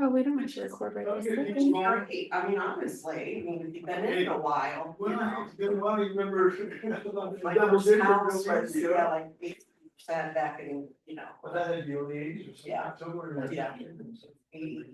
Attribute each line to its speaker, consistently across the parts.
Speaker 1: Oh, we don't actually record right this second.
Speaker 2: I mean, honestly, I mean, you've been in it a while, you know.
Speaker 3: It's been a while, you remember.
Speaker 2: My
Speaker 3: double
Speaker 2: first
Speaker 3: digit
Speaker 2: house
Speaker 3: real
Speaker 2: was,
Speaker 3: quick,
Speaker 2: yeah, like 80% back in, you know.
Speaker 3: Well, that had to be early eighties or something.
Speaker 2: Yeah.
Speaker 3: Somewhere in there.
Speaker 2: Yeah. 80.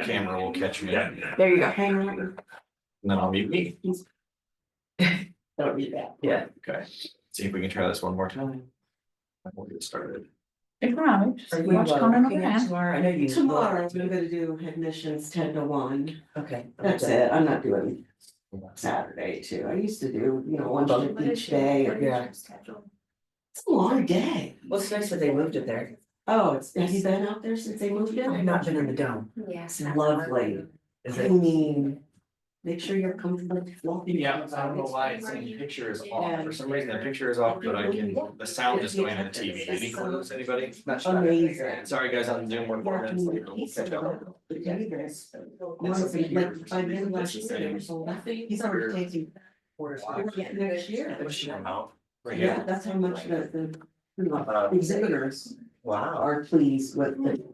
Speaker 4: camera will catch me, and
Speaker 1: There you go.
Speaker 2: Hang on.
Speaker 4: then I'll mute me.
Speaker 2: Don't read that.
Speaker 1: Yeah.
Speaker 4: Okay, see if we can try this one more time. We'll get started.
Speaker 1: If not, just
Speaker 5: Are you
Speaker 1: watch Conan
Speaker 5: looking at
Speaker 1: O'Brien.
Speaker 5: tomorrow? I know you.
Speaker 2: Tomorrow, I'm gonna do admissions 10 to 1.
Speaker 5: Okay.
Speaker 2: That's it. I'm not doing Saturday too. I used to do, one shift each day.
Speaker 5: Yeah.
Speaker 2: It's a long day.
Speaker 5: Well, it's nice that they moved it there.
Speaker 2: Oh, have you been out there since they moved
Speaker 5: I've
Speaker 2: in?
Speaker 5: not been in the dome.
Speaker 2: It's lovely.
Speaker 5: Is
Speaker 2: I
Speaker 5: it?
Speaker 2: mean, make sure you're comfortable. walking
Speaker 4: Yeah, I don't know why it's saying the picture is off, for some reason the picture is off, but I can, the sound is going to the TV, any clues, anybody?
Speaker 2: Amazing.
Speaker 4: Sorry, guys, on Zoom, we're 4 minutes late, but we'll catch up.
Speaker 2: Honestly, like 5 minutes last year, so I think he's already taking. Yeah, next year.
Speaker 4: Push them out, right
Speaker 2: Yeah,
Speaker 4: here.
Speaker 2: that's how much the exhibitors
Speaker 5: Wow.
Speaker 2: are pleased with the.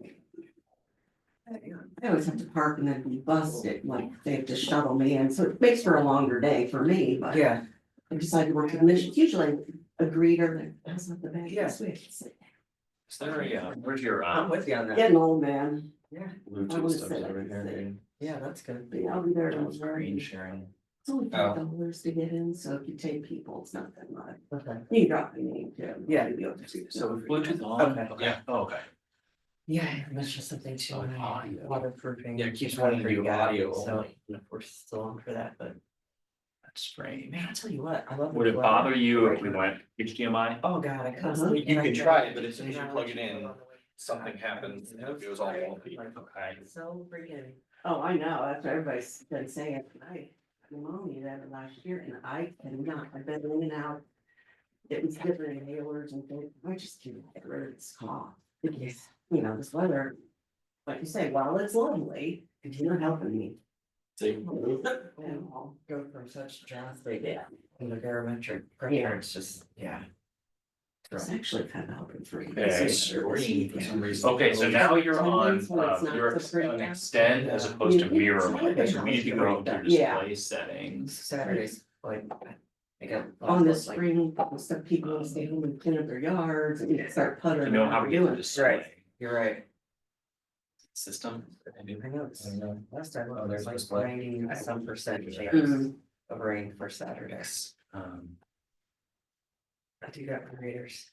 Speaker 2: I always have to park and then be busted, like they have to shuttle me in, so it makes for a longer day for me, but.
Speaker 5: Yeah.
Speaker 2: I decided to work admissions, usually a greeter, that's not the bad.
Speaker 5: Yeah.
Speaker 2: this week.
Speaker 4: Is there a, where's your,
Speaker 5: I'm with you on that.
Speaker 2: Getting old, man,
Speaker 5: Yeah,
Speaker 2: I
Speaker 4: Bluetooth
Speaker 2: wanna
Speaker 4: stuff
Speaker 2: say
Speaker 4: over
Speaker 2: that.
Speaker 4: here?
Speaker 5: yeah, that's good.
Speaker 2: but yeah, I'll be there.
Speaker 4: No screen sharing.
Speaker 2: It's only $5 to get in, so if you take people, it's not that much.
Speaker 5: Okay.
Speaker 2: You can drop your name too.
Speaker 5: Yeah.
Speaker 2: You'll be able to see it.
Speaker 4: So Bluetooth on?
Speaker 5: Okay.
Speaker 4: Yeah, oh, okay.
Speaker 5: Yeah, that's just something to
Speaker 4: Audio.
Speaker 5: waterproofing.
Speaker 4: Yeah, it keeps wanting to do audio
Speaker 5: So,
Speaker 4: only.
Speaker 5: we're still on for that, but
Speaker 4: That's strange.
Speaker 5: man, I'll tell you what, I love.
Speaker 6: Would
Speaker 5: the
Speaker 6: it
Speaker 5: weather.
Speaker 6: bother you if we went HDMI?
Speaker 5: Oh, God, I
Speaker 2: Uh-huh.
Speaker 5: constantly.
Speaker 4: You can try it, but as soon as you plug it in, something happens and it goes all wonky.
Speaker 6: Okay.
Speaker 5: So freaking.
Speaker 2: Oh, I know, that's what everybody's been saying, I had pneumonia that last year and I cannot, I've been in and out. It was different inhalers and things, I just can't get rid of this cough, because, this weather. Like you say, while it's lovely, it's not helping me.
Speaker 4: See?
Speaker 2: And all.
Speaker 5: Go from such drastic, in the barometric pressure, it's just, yeah.
Speaker 2: It's actually kind of helping for me.
Speaker 6: Okay.
Speaker 4: Screen for some reason.
Speaker 6: Okay, so now you're on,
Speaker 2: Sometimes when it's not
Speaker 6: you're
Speaker 2: so pretty.
Speaker 6: on extend as opposed to mirror mode, so we need to go through
Speaker 2: Yeah.
Speaker 6: display settings.
Speaker 5: Saturdays, like, I got.
Speaker 2: On the
Speaker 5: like-
Speaker 2: spring, stuff people will stay home and clean up their yards and start
Speaker 6: You
Speaker 2: puttering.
Speaker 6: know how we get the
Speaker 2: doing.
Speaker 6: display
Speaker 5: You're right.
Speaker 4: System.
Speaker 5: I know, it's, last time
Speaker 4: Oh,
Speaker 5: it
Speaker 4: there's
Speaker 5: was
Speaker 4: display.
Speaker 5: like 90% chance
Speaker 2: Mhm.
Speaker 5: of rain for Saturday.
Speaker 4: Um,
Speaker 5: I do got readers.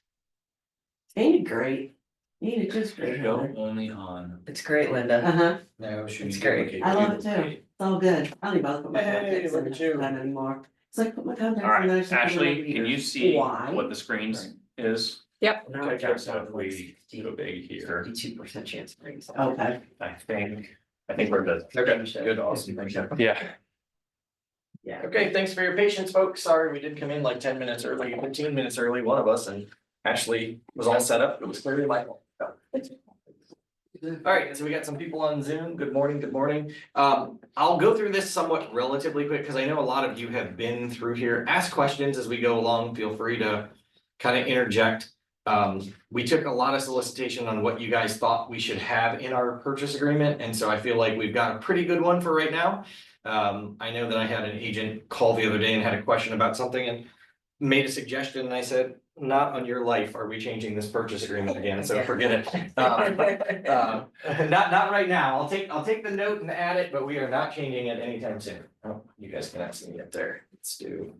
Speaker 2: Ain't it great? Ain't it just great?
Speaker 4: Show only on.
Speaker 5: It's great, Linda.
Speaker 2: Uh-huh,
Speaker 4: No, should
Speaker 5: It's
Speaker 4: be
Speaker 5: great.
Speaker 4: duplicate
Speaker 2: I love it
Speaker 4: duplicate.
Speaker 2: too, it's all good, I don't even bother to put my
Speaker 4: Hey,
Speaker 2: contacts
Speaker 4: look
Speaker 2: in
Speaker 4: at you.
Speaker 2: that anymore. It's like put my contacts in.
Speaker 6: Alright,
Speaker 2: there, so I put
Speaker 6: Ashley,
Speaker 2: my
Speaker 6: can you
Speaker 2: readers.
Speaker 6: see
Speaker 2: Why?
Speaker 6: what the screens is?
Speaker 5: Now I
Speaker 6: Okay,
Speaker 5: got
Speaker 6: so if we go big here,
Speaker 5: 52% chance of rain.
Speaker 2: Okay,
Speaker 6: I think we're good.
Speaker 4: Okay, good, awesome.
Speaker 6: Yeah.
Speaker 2: yeah.
Speaker 4: Okay, thanks for your patience, folks. Sorry, we did come in like 10 minutes early, 15 minutes early, one of us, and Ashley was all set up. It was clearly my fault. All right, so we got some people on Zoom. Good morning, good morning. I'll go through this somewhat relatively quick because I know a lot of you have been through here. Ask questions as we go along. Feel free to kind of interject. We took a lot of solicitation on what you guys thought we should have in our purchase agreement, and so I feel like we've got a pretty good one for right now. I know that I had an agent call the other day and had a question about something and made a suggestion, and I said, not on your life are we changing this purchase agreement again, so forget it. Not right now. I'll take the note and add it, but we are not changing it anytime soon. Oh, you guys can see me up there. Let's do.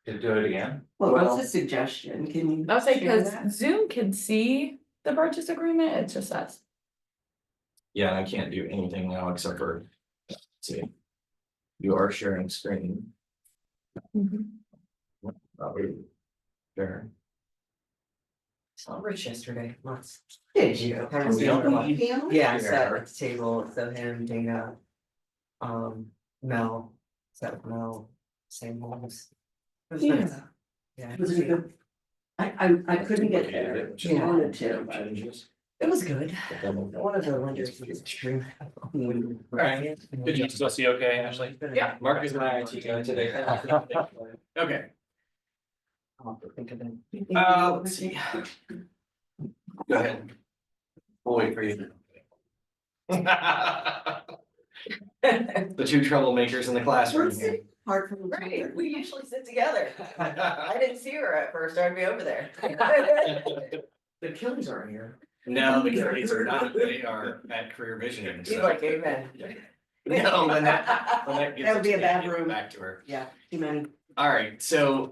Speaker 6: To do it again?
Speaker 2: Well,
Speaker 4: Well-
Speaker 2: what's a suggestion, can you?
Speaker 1: I'll say,
Speaker 2: share
Speaker 1: because
Speaker 2: that?
Speaker 1: Zoom can see the purchase agreement, it's just us.
Speaker 4: Yeah, and I can't do anything now except for, let's see. You are sharing screen. Sure.
Speaker 5: Saw Rich yesterday, lots.
Speaker 2: Did you?
Speaker 5: Kind of
Speaker 4: We don't
Speaker 5: similar.
Speaker 4: want-
Speaker 5: Yeah, I sat at the table, so him, Dana. Mel, sat with Mel, same homes. It was nice. Yeah.
Speaker 2: Was it good? I couldn't get there,
Speaker 4: Which is
Speaker 2: I
Speaker 5: Yeah.
Speaker 2: wanted to, but.
Speaker 4: changes.
Speaker 5: It was good. One of the lenders was extreme.
Speaker 4: Alright,
Speaker 6: Did you still see okay, Ashley?
Speaker 1: Yeah.
Speaker 4: Mark is my IT guy today. Okay,
Speaker 5: I'll have to think of it.
Speaker 4: let's see. Go ahead. We'll wait for you. The two troublemakers in the classroom here.
Speaker 2: Hard for me. to
Speaker 5: Right,
Speaker 2: remember.
Speaker 5: we usually sit together. I didn't see her at first, I'd be over there.
Speaker 2: The Killings are here.
Speaker 4: No, the Carries are not, they are at Career Vision.
Speaker 2: He's like, amen.
Speaker 4: No, Lynette gets
Speaker 2: That would be a bad
Speaker 4: it
Speaker 2: room.
Speaker 4: back to her.
Speaker 2: Yeah, too many.
Speaker 4: All right, so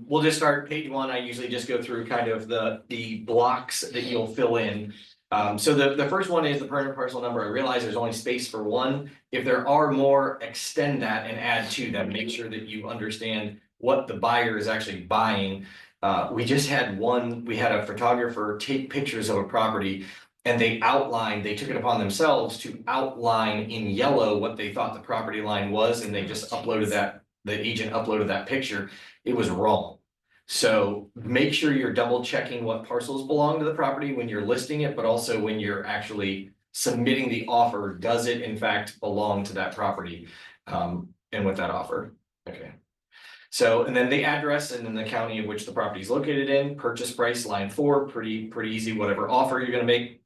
Speaker 4: we'll just start page one. I usually just go through kind of the blocks that you'll fill in. So the first one is the permanent parcel number. I realize there's only space for one. If there are more, extend that and add to them. Make sure that you understand what the buyer is actually buying. We just had one, we had a photographer take pictures of a property. And they took it upon themselves to outline in yellow what they thought the property line was, and they just uploaded that, the agent uploaded that picture. It was wrong. So make sure you're double checking what parcels belong to the property when you're listing it, but also when you're actually submitting the offer, does it in fact belong to that property? And with that offer, okay. So, and then the address and then the county of which the property is located in, purchase price, line 4, pretty easy, whatever offer you're gonna make.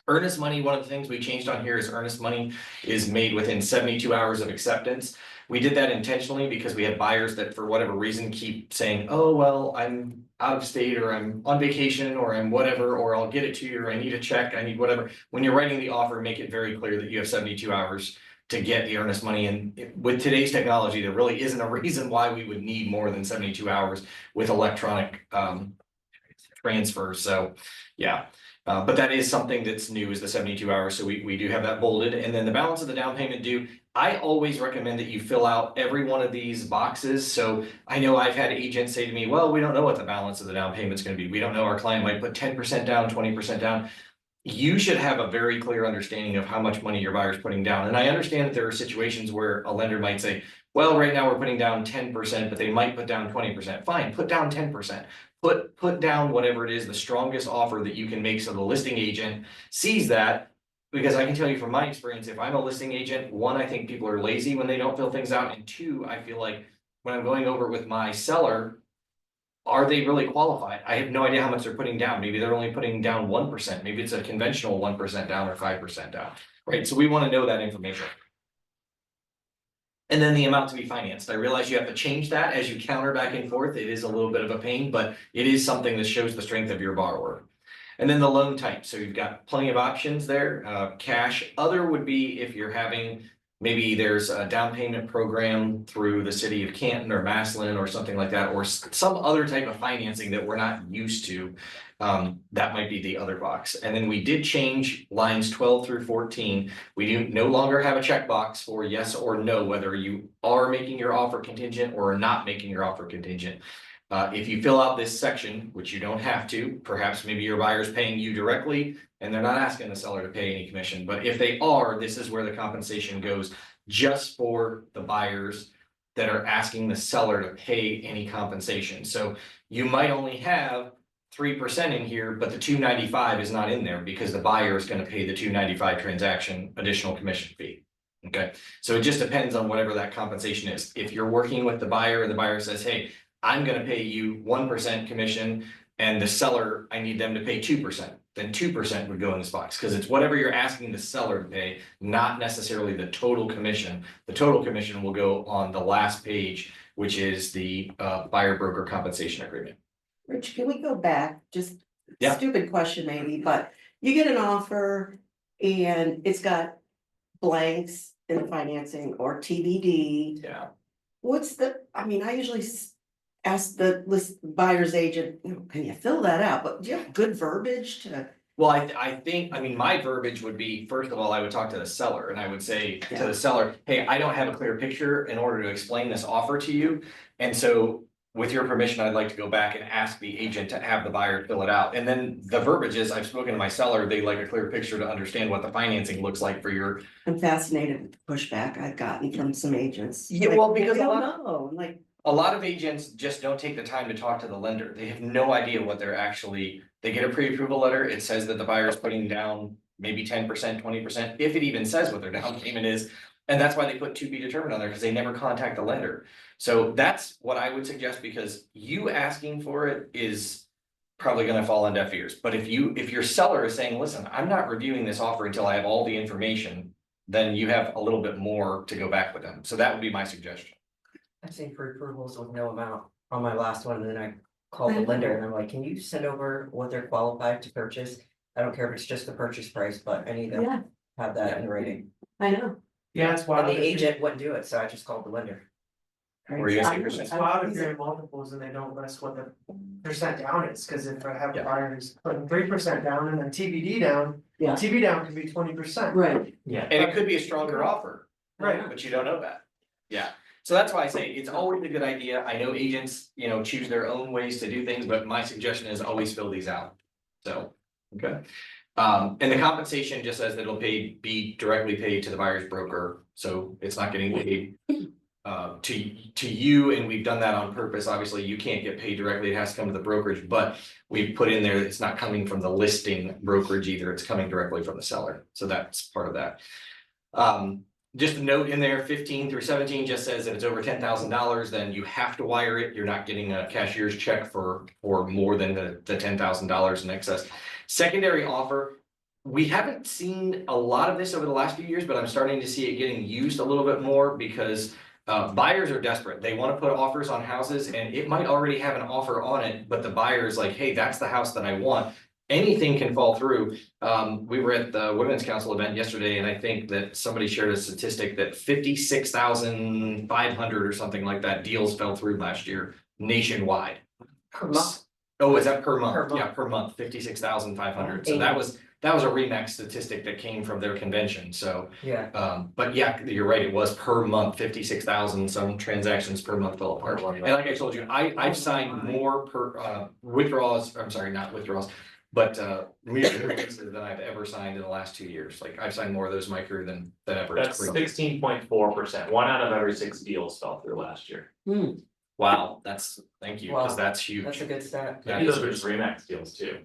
Speaker 4: Earnest money, one of the things we changed on here is earnest money is made within 72 hours of acceptance. We did that intentionally because we had buyers that for whatever reason keep saying, oh, well, I'm out of state or I'm on vacation or I'm whatever, or I'll get it to you, or I need a check, I need whatever. When you're writing the offer, make it very clear that you have 72 hours to get the earnest money. And with today's technology, there really isn't a reason why we would need more than 72 hours with electronic transfers. So, yeah. But that is something that's new, is the 72 hours, so we do have that bolded, and then the balance of the down payment due. I always recommend that you fill out every one of these boxes, so I know I've had agents say to me, well, we don't know what the balance of the down payment's gonna be, we don't know, our client might put 10% down, 20% down. You should have a very clear understanding of how much money your buyer's putting down, and I understand that there are situations where a lender might say, well, right now we're putting down 10%, but they might put down 20%, fine, put down 10%. Put down whatever it is, the strongest offer that you can make, so the listing agent sees that. Because I can tell you from my experience, if I'm a listing agent, one, I think people are lazy when they don't fill things out, and two, I feel like when I'm going over it with my seller, are they really qualified? I have no idea how much they're putting down. Maybe they're only putting down 1%, maybe it's a conventional 1% down or 5% down, right? So we want to know that information. And then the amount to be financed. I realize you have to change that as you counter back and forth. It is a little bit of a pain, but it is something that shows the strength of your borrower. And then the loan type. So you've got plenty of options there. Cash. Other would be if you're having, maybe there's a down payment program through the city of Canton or Massillon or something like that, or some other type of financing that we're not used to. That might be the other box. And then we did change lines 12 through 14. We do no longer have a checkbox for yes or no, whether you are making your offer contingent or not making your offer contingent. If you fill out this section, which you don't have to, perhaps maybe your buyer's paying you directly and they're not asking the seller to pay any commission. But if they are, this is where the compensation goes just for the buyers that are asking the seller to pay any compensation. So you might only have 3% in here, but the 295 is not in there because the buyer is going to pay the 295 transaction additional commission fee. Okay, so it just depends on whatever that compensation is. If you're working with the buyer and the buyer says, hey, I'm going to pay you 1% commission and the seller, I need them to pay 2%, then 2% would go in this box because it's whatever you're asking the seller to pay, not necessarily the total commission. The total commission will go on the last page, which is the buyer broker compensation agreement.
Speaker 2: Rich, can we go back? Just
Speaker 4: Yeah.
Speaker 2: stupid question maybe, but you get an offer and it's got blanks in the financing or TBD.
Speaker 4: Yeah.
Speaker 2: What's I usually ask the buyer's agent, can you fill that out? But do you have good verbiage to?
Speaker 4: Well, I think, my verbiage would be, first of all, I would talk to the seller and I would say to the seller, hey, I don't have a clear picture in order to explain this offer to you. And so with your permission, I'd like to go back and ask the agent to have the buyer fill it out. And then the verbiage is, I've spoken to my seller, they like a clear picture to understand what the financing looks like for your.
Speaker 2: I'm fascinated with the pushback I've gotten from some agents.
Speaker 4: Yeah, well, because
Speaker 2: I
Speaker 4: a
Speaker 2: don't
Speaker 4: lot-
Speaker 2: know,
Speaker 4: A lot of agents just don't take the time to talk to the lender. They have no idea what they're actually, they get a pre-approval letter. It says that the buyer is putting down maybe 10%, 20%, if it even says what their down payment is. And that's why they put to be determined on there, because they never contact the lender. So that's what I would suggest, because you asking for it is probably gonna fall on deaf ears. But if your seller is saying, listen, I'm not reviewing this offer until I have all the information, then you have a little bit more to go back with them. So that would be my suggestion.
Speaker 5: I've seen pre-approvals with no amount on my last one, and then I called the lender and I'm like, can you send over what they're qualified to purchase? I don't care if it's just the purchase price, but I need to
Speaker 2: Yeah,
Speaker 5: have that in writing.
Speaker 2: I know.
Speaker 3: Yeah, it's
Speaker 5: And
Speaker 3: wild.
Speaker 5: the agent wouldn't do it, so I just called the lender.
Speaker 4: Were you gonna say,
Speaker 2: I-
Speaker 4: Christian?
Speaker 3: It's wild if you're in multiples and they don't list what the percent down is, cause if I have a
Speaker 4: Yeah.
Speaker 3: buyer who's putting 3% down and then TBD down.
Speaker 2: Yeah.
Speaker 3: TBD down can be 20%.
Speaker 2: Right,
Speaker 6: Yeah.
Speaker 4: And it could be a stronger offer,
Speaker 3: Right.
Speaker 4: but you don't know that. Yeah, so that's why I say it's always a good idea. I know agents, choose their own ways to do things, but my suggestion is always fill these out. So, okay. And the compensation just says that it'll be directly paid to the buyer's broker, so it's not getting paid. To you, and we've done that on purpose. Obviously, you can't get paid directly. It has to come to the brokerage, but we've put in there that it's not coming from the listing brokerage either. It's coming directly from the seller. So that's part of that. Just a note in there, 15 through 17 just says that it's over $10,000, then you have to wire it. You're not getting a cashier's check for more than the $10,000 in excess. Secondary offer. We haven't seen a lot of this over the last few years, but I'm starting to see it getting used a little bit more because buyers are desperate. They want to put offers on houses and it might already have an offer on it, but the buyer is like, hey, that's the house that I want. Anything can fall through. We were at the Women's Council event yesterday, and I think that somebody shared a statistic that 56,500 or something like that deals fell through last year nationwide.
Speaker 5: Per month.
Speaker 4: Oh, is that per month?
Speaker 5: Per month.
Speaker 4: Yeah, per month, 56,500. So that was a Remax statistic that came from their convention. So,
Speaker 5: Yeah,
Speaker 4: but yeah, you're right. It was per month, 56,000. Some transactions per month fell apart. And like I told you, I've signed more withdrawals. I'm sorry, not withdrawals, but releases than I've ever signed in the last 2 years. Like I've signed more of those, in my career than ever. It's
Speaker 6: That's
Speaker 4: crazy.
Speaker 6: 16.4%. 1 out of every 6 deals fell through last year.
Speaker 4: Wow, thank you, because
Speaker 5: Wow.
Speaker 4: that's huge.
Speaker 5: that's a good stat.
Speaker 4: That
Speaker 6: Maybe
Speaker 4: is
Speaker 6: those were just Remax deals too.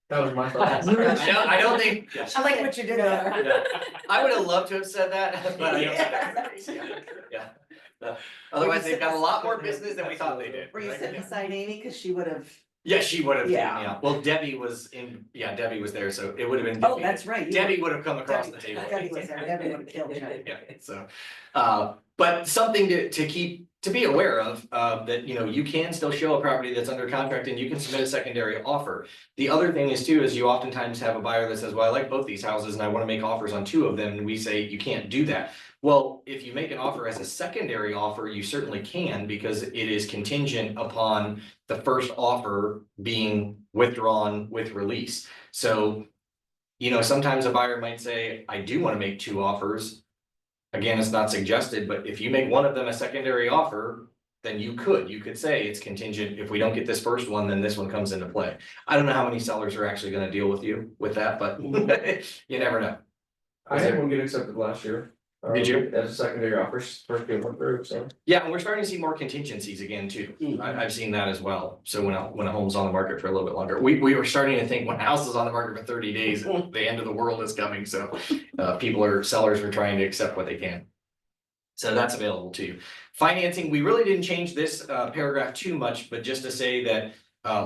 Speaker 3: That was my thought.
Speaker 4: I don't think,
Speaker 5: I like what you did there.
Speaker 4: I would have loved to have said that, but I don't think that's the case. Yeah. Otherwise, they've got a lot more business than we thought they did.
Speaker 2: were you sitting beside Amy, cause she would have,
Speaker 4: Yeah, she would have,
Speaker 2: Yeah.
Speaker 4: yeah. Well, Debbie was there, so it would have been.
Speaker 2: oh,
Speaker 4: Debbie.
Speaker 2: that's right. you
Speaker 4: Debbie would have come across the
Speaker 2: Debbie-
Speaker 4: table.
Speaker 2: Debbie was there, Debbie would have killed you.
Speaker 4: Yeah, so, but something to be aware of, that, you can still show a property that's under contract and you can submit a secondary offer. The other thing is too, is you oftentimes have a buyer that says, well, I like both these houses and I want to make offers on 2 of them, and we say, you can't do that. Well, if you make an offer as a secondary offer, you certainly can, because it is contingent upon the first offer being withdrawn with release. So, sometimes a buyer might say, I do want to make 2 offers. Again, it's not suggested, but if you make one of them a secondary offer, then you could say it's contingent. If we don't get this first one, then this one comes into play. I don't know how many sellers are actually gonna deal with you with that, but you never know.
Speaker 3: I had one get accepted last year.
Speaker 4: Did you?
Speaker 3: As a secondary offer, first deal went through, so.
Speaker 4: Yeah, and we're starting to see more contingencies again too. I've seen that as well. So when a home's on the market for a little bit longer, we were starting to think when a house is on the market for 30 days, the end of the world is coming. So sellers are trying to accept what they can. So that's available to you. Financing, we really didn't change this paragraph too much, but just to say that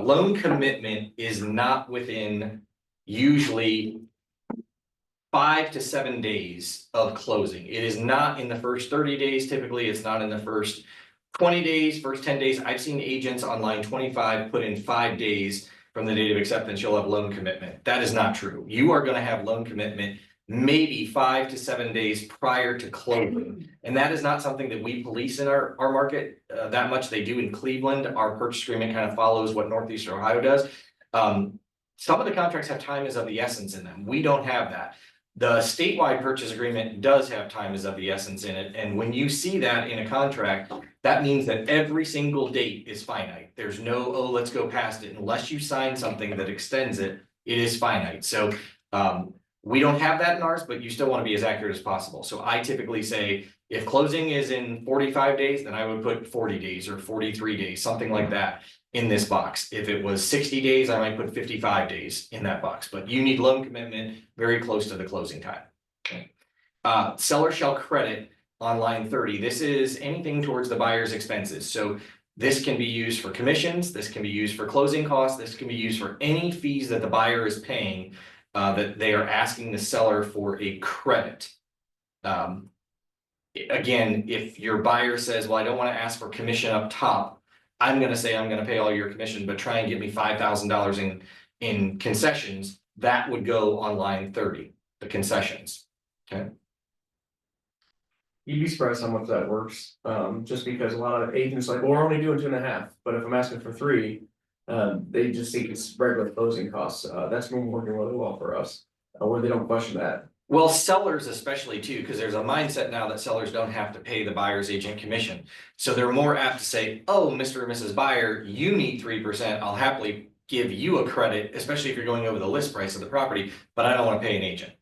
Speaker 4: loan commitment is not within usually 5 to 7 days of closing. It is not in the first 30 days. Typically, it's not in the first 20 days, first 10 days. I've seen agents on line 25 put in 5 days from the date of acceptance, you'll have loan commitment. That is not true. You are gonna have loan commitment maybe 5 to 7 days prior to closing. And that is not something that we police in our market that much. They do in Cleveland. Our purchase agreement kind of follows what Northeastern Ohio does. Some of the contracts have time is of the essence in them. We don't have that. The statewide purchase agreement does have time is of the essence in it, and when you see that in a contract, that means that every single date is finite. There's no, oh, let's go past it, unless you sign something that extends it, it is finite. So we don't have that in ours, but you still want to be as accurate as possible. So I typically say, if closing is in 45 days, then I would put 40 days or 43 days, something like that in this box. If it was 60 days, I might put 55 days in that box, but you need loan commitment very close to the closing time. Okay. Seller shall credit on line 30. This is anything towards the buyer's expenses. So this can be used for commissions, this can be used for closing costs, this can be used for any fees that the buyer is paying that they are asking the seller for a credit. Again, if your buyer says, well, I don't want to ask for commission up top, I'm gonna say I'm gonna pay all your commission, but try and get me $5,000 in concessions. that would go on line 30, the concessions. Okay,
Speaker 3: You'd be surprised how much that works, just because a lot of agents like, well, we're only doing 2.5, but if I'm asking for 3. They just think it's regular closing costs, that's been working really well for us, where they don't question that.
Speaker 4: well, sellers especially too, because there's a mindset now that sellers don't have to pay the buyer's agent commission. So they're more apt to say, oh, Mr. and Mrs. Buyer, you need 3%, I'll happily give you a credit, especially if you're going over the list price of the property, but I don't want to pay an agent.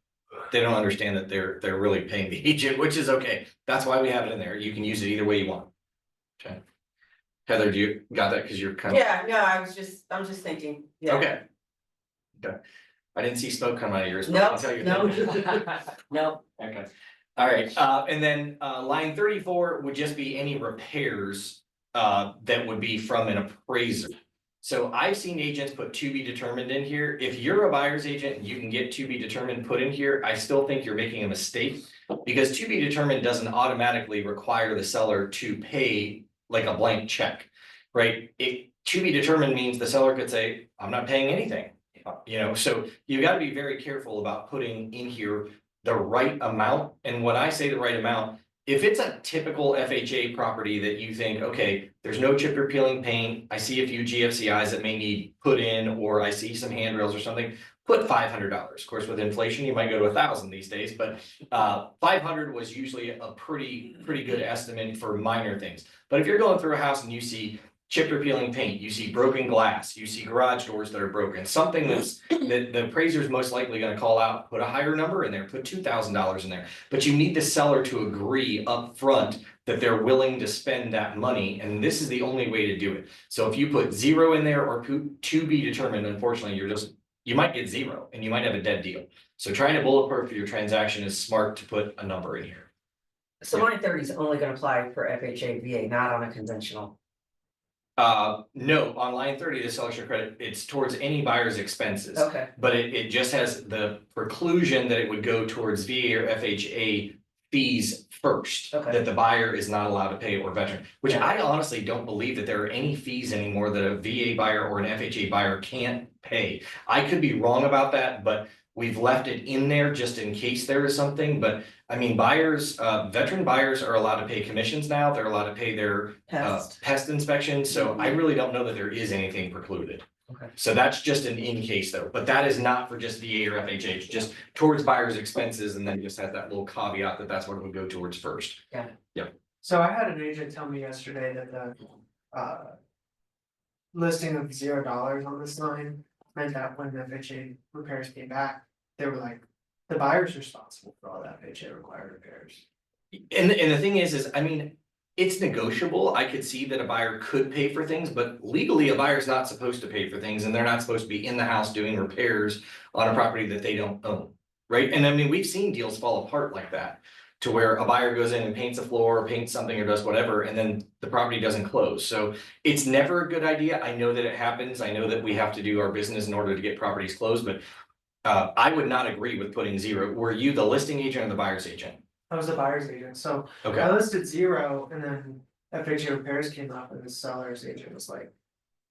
Speaker 4: They don't understand that they're really paying the agent, which is okay. That's why we have it in there. You can use it either way you want. Okay. Heather, do you got that? Because you're kind of.
Speaker 2: Yeah, no, I'm just thinking, yeah.
Speaker 4: Okay. Okay. I didn't see smoke come out of yours. But
Speaker 2: No,
Speaker 4: I'll tell you.
Speaker 2: no, no,
Speaker 4: Okay. All right, and then line 34 would just be any repairs that would be from an appraiser. So I've seen agents put to be determined in here. If you're a buyer's agent and you can get to be determined put in here, I still think you're making a mistake. Because to be determined doesn't automatically require the seller to pay like a blank check, right? It to be determined means the seller could say, I'm not paying anything. You know, so you got to be very careful about putting in here the right amount. And when I say the right amount, if it's a typical FHA property that you think, okay, there's no chip or peeling paint, I see a few GFCIs that may need put in, or I see some handrails or something, put $500. Of course, with inflation, you might go to 1,000 these days, but 500 was usually a pretty good estimate for minor things. But if you're going through a house and you see chipped or peeling paint, you see broken glass, you see garage doors that are broken, something that the appraiser is most likely going to call out, put a higher number in there, put $2,000 in there. But you need the seller to agree up front that they're willing to spend that money, and this is the only way to do it. So if you put 0 in there or to be determined, unfortunately, you might get 0 and you might have a dead deal. So trying to bulletproof your transaction is smart to put a number in here.
Speaker 2: so line 30 is only gonna apply for FHA, VA, not on a conventional.
Speaker 4: No, on line 30, the seller's credit, it's towards any buyer's expenses.
Speaker 2: Okay,
Speaker 4: But it just has the preclusion that it would go towards VA or FHA fees first.
Speaker 2: Okay.
Speaker 4: That the buyer is not allowed to pay or veteran, which I honestly don't believe that there are any fees anymore that a VA buyer or an FHA buyer can't pay. I could be wrong about that, but we've left it in there just in case there is something, but I mean, buyers, veteran buyers are allowed to pay commissions now, they're allowed to pay their pest inspection, so I really don't know that there is anything precluded.
Speaker 2: Okay.
Speaker 4: So that's just an in case though, but that is not for just VA or FHA, it's just towards buyer's expenses, and then just has that little caveat that that's what it would go towards first.
Speaker 3: So I had an agent tell me yesterday that the listing of $0 on this line meant that when the FHA repairs came back, they were like, the buyer's responsible for all that FHA required repairs.
Speaker 4: And the thing is, I mean, it's negotiable. I could see that a buyer could pay for things, but legally a buyer's not supposed to pay for things, and they're not supposed to be in the house doing repairs on a property that they don't own, right? And I mean, we've seen deals fall apart like that, to where a buyer goes in and paints a floor, or paints something, or does whatever, and then the property doesn't close. So it's never a good idea. I know that it happens. I know that we have to do our business in order to get properties closed, but I would not agree with putting 0. Were you the listing agent or the buyer's agent?
Speaker 3: I was the buyer's agent, so I
Speaker 4: Okay,
Speaker 3: listed 0 and then FHA repairs came up and the seller's agent was like,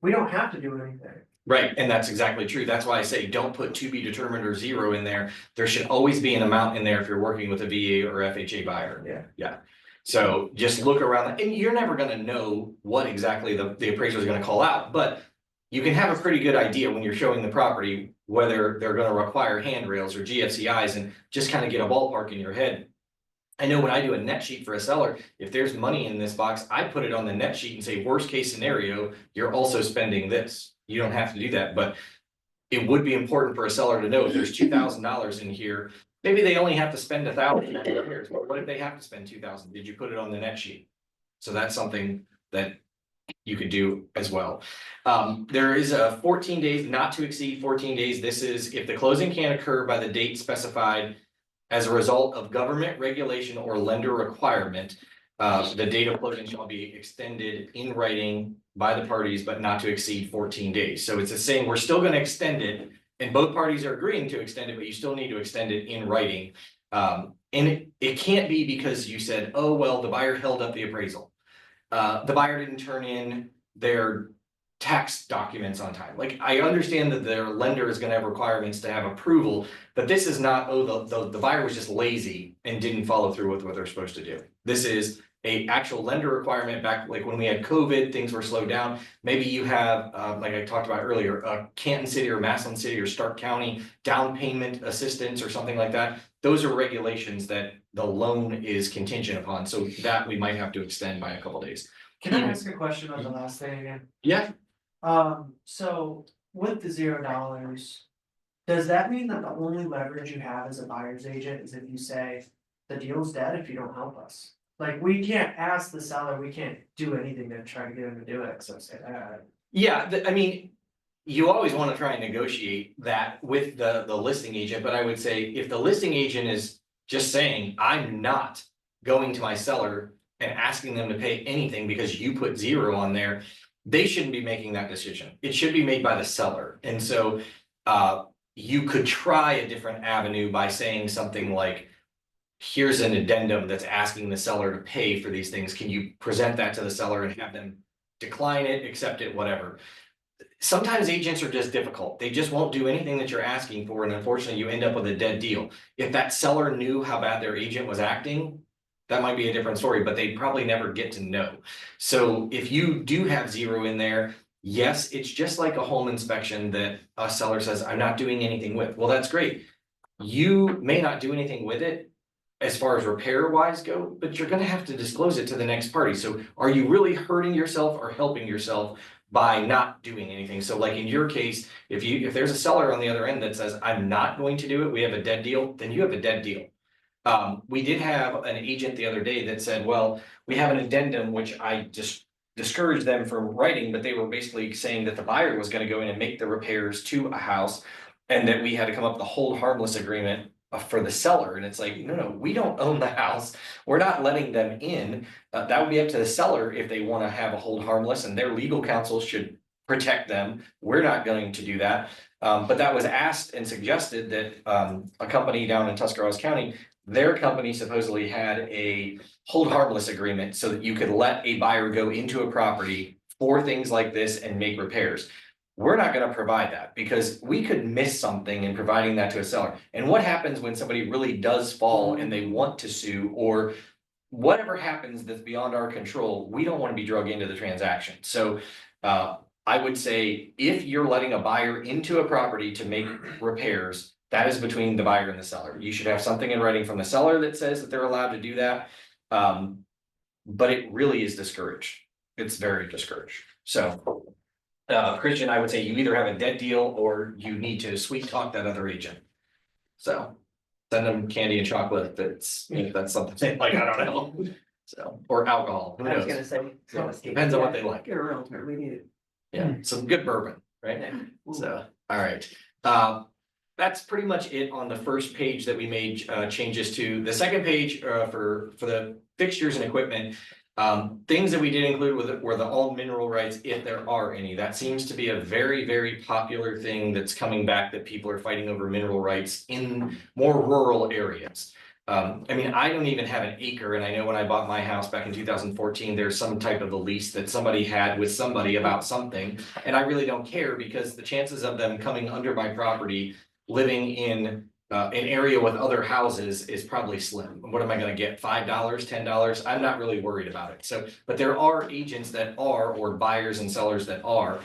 Speaker 3: we don't have to do anything.
Speaker 4: right, and that's exactly true. That's why I say don't put to be determined or 0 in there. There should always be an amount in there if you're working with a VA or FHA buyer.
Speaker 3: Yeah.
Speaker 4: So just look around, and you're never gonna know what exactly the appraiser is gonna call out, but you can have a pretty good idea when you're showing the property whether they're gonna require handrails or GFCIs, and just kind of get a ballpark in your head. I know when I do a net sheet for a seller, if there's money in this box, I put it on the net sheet and say, worst case scenario, you're also spending this. You don't have to do that, but it would be important for a seller to know if there's $2,000 in here, maybe they only have to spend $1,000 on repairs, but what if they have to spend 2,000? Did you put it on the net sheet? So that's something that you could do as well. There is a 14 days, not to exceed 14 days. This is if the closing can occur by the date specified as a result of government regulation or lender requirement. The date of closing shall be extended in writing by the parties, but not to exceed 14 days. So it's saying we're still going to extend it, and both parties are agreeing to extend it, but you still need to extend it in writing. And it can't be because you said, oh, well, the buyer held up the appraisal. The buyer didn't turn in their tax documents on time. Like, I understand that their lender is gonna have requirements to have approval, but this is not, oh, the buyer was just lazy and didn't follow through with what they're supposed to do. This is a actual lender requirement back, like when we had COVID, things were slowed down. Maybe you have, like I talked about earlier, Canton City or Massillon City or Stark County down payment assistance or something like that. Those are regulations that the loan is contingent upon, so that we might have to extend by a couple days.
Speaker 3: Can I ask a question on the last thing again?
Speaker 4: Yeah,
Speaker 3: So with the $0, does that mean that the only leverage you have as a buyer's agent is if you say the deal's dead if you don't help us? Like, we can't ask the seller, we can't do anything to try to get him to do it, so say that.
Speaker 4: yeah, I mean, you always wanna try and negotiate that with the listing agent, but I would say if the listing agent is just saying, I'm not going to my seller and asking them to pay anything because you put 0 on there, they shouldn't be making that decision. It should be made by the seller. And so you could try a different avenue by saying something like, here's an addendum that's asking the seller to pay for these things. Can you present that to the seller and have them decline it, accept it, whatever? Sometimes agents are just difficult. They just won't do anything that you're asking for, and unfortunately you end up with a dead deal. If that seller knew how bad their agent was acting, that might be a different story, but they'd probably never get to know. So if you do have 0 in there, yes, it's just like a home inspection that a seller says, I'm not doing anything with. Well, that's great. You may not do anything with it as far as repair wise go, but you're gonna have to disclose it to the next party. So are you really hurting yourself or helping yourself by not doing anything? So like in your case, if there's a seller on the other end that says, I'm not going to do it, we have a dead deal, then you have a dead deal. We did have an agent the other day that said, well, we have an addendum, which I just discouraged them from writing, but they were basically saying that the buyer was gonna go in and make the repairs to a house, and that we had to come up with a hold harmless agreement for the seller. And it's like, no, we don't own the house. We're not letting them in. That would be up to the seller if they wanna have a hold harmless, and their legal counsel should protect them. We're not going to do that. But that was asked and suggested that a company down in Tuscarawas County, their company supposedly had a hold harmless agreement so that you could let a buyer go into a property for things like this and make repairs. We're not gonna provide that because we could miss something in providing that to a seller. And what happens when somebody really does fall and they want to sue, or whatever happens that's beyond our control, we don't wanna be drug into the transaction. So I would say if you're letting a buyer into a property to make repairs, that is between the buyer and the seller. You should have something in writing from the seller that says that they're allowed to do that. But it really is discouraged. It's very discouraged. So Christian, I would say you either have a dead deal or you need to sweet talk that other agent. So send them candy and chocolate if that's something they like, I don't know. So, or alcohol, who
Speaker 2: I was
Speaker 4: knows?
Speaker 2: gonna say.
Speaker 4: So, depends on what they like.
Speaker 2: Get a realtor, we need it.
Speaker 4: Yeah, some good bourbon, right? So, all right. That's pretty much it on the first page that we made changes to. The second page for the fixtures and equipment. Things that we did include were the all mineral rights, if there are any. That seems to be a very, very popular thing that's coming back, that people are fighting over mineral rights in more rural areas. I mean, I don't even have an acre, and I know when I bought my house back in 2014, there's some type of a lease that somebody had with somebody about something, and I really don't care because the chances of them coming under my property, living in an area with other houses is probably slim. What am I gonna get, $5, $10? I'm not really worried about it. So, but there are agents that are, or buyers and sellers that are.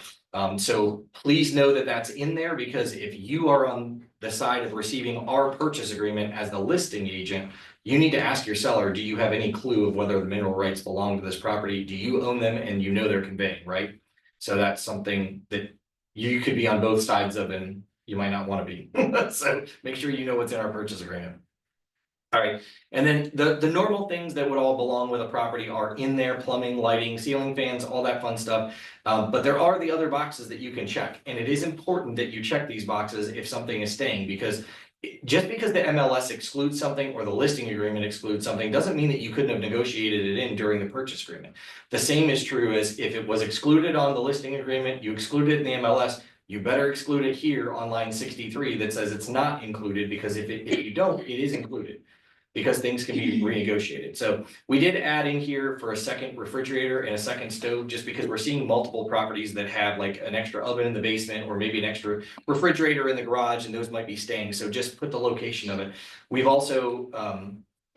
Speaker 4: So please know that that's in there, because if you are on the side of receiving our purchase agreement as the listing agent, you need to ask your seller, do you have any clue of whether the mineral rights belong to this property? Do you own them and you know they're conveying, right? So that's something that you could be on both sides of, and you might not want to be. So make sure you know what's in our purchase agreement. All right, and then the normal things that would all belong with a property are in there: plumbing, lighting, ceiling fans, all that fun stuff. But there are the other boxes that you can check, and it is important that you check these boxes if something is staying, because just because the MLS excludes something or the listing agreement excludes something doesn't mean that you couldn't have negotiated it in during the purchase agreement. The same is true as if it was excluded on the listing agreement, you exclude it in the MLS, you better exclude it here on line 63 that says it's not included, because if you don't, it is included. because things can be renegotiated. So we did add in here for a second refrigerator and a second stove, just because we're seeing multiple properties that have like an extra oven in the basement or maybe an extra refrigerator in the garage, and those might be staying. So just put the location of it. We've also,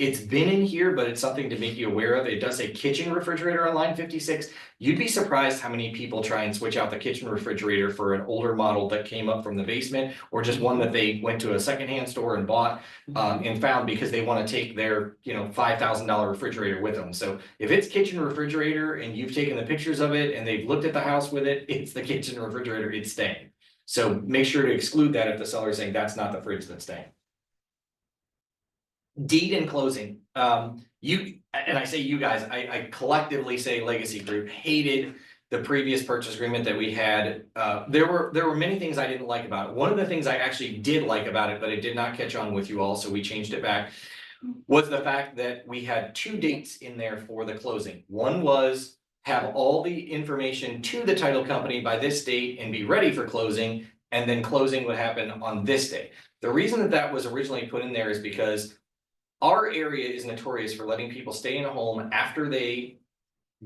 Speaker 4: it's been in here, but it's something to make you aware of. It does say kitchen refrigerator on line 56. You'd be surprised how many people try and switch out the kitchen refrigerator for an older model that came up from the basement, or just one that they went to a secondhand store and bought and found because they want to take their, $5,000 refrigerator with them. So if it's kitchen refrigerator and you've taken the pictures of it and they've looked at the house with it, it's the kitchen refrigerator, it's staying. So make sure to exclude that if the seller is saying that's not the fridge that's staying. Deed and closing, you, and I say you guys, I collectively say Legacy Group hated the previous purchase agreement that we had. There were many things I didn't like about it. One of the things I actually did like about it, but it did not catch on with you all, so we changed it back, was the fact that we had 2 dates in there for the closing. One was have all the information to the title company by this date and be ready for closing, and then closing would happen on this day. The reason that that was originally put in there is because our area is notorious for letting people stay in a home after they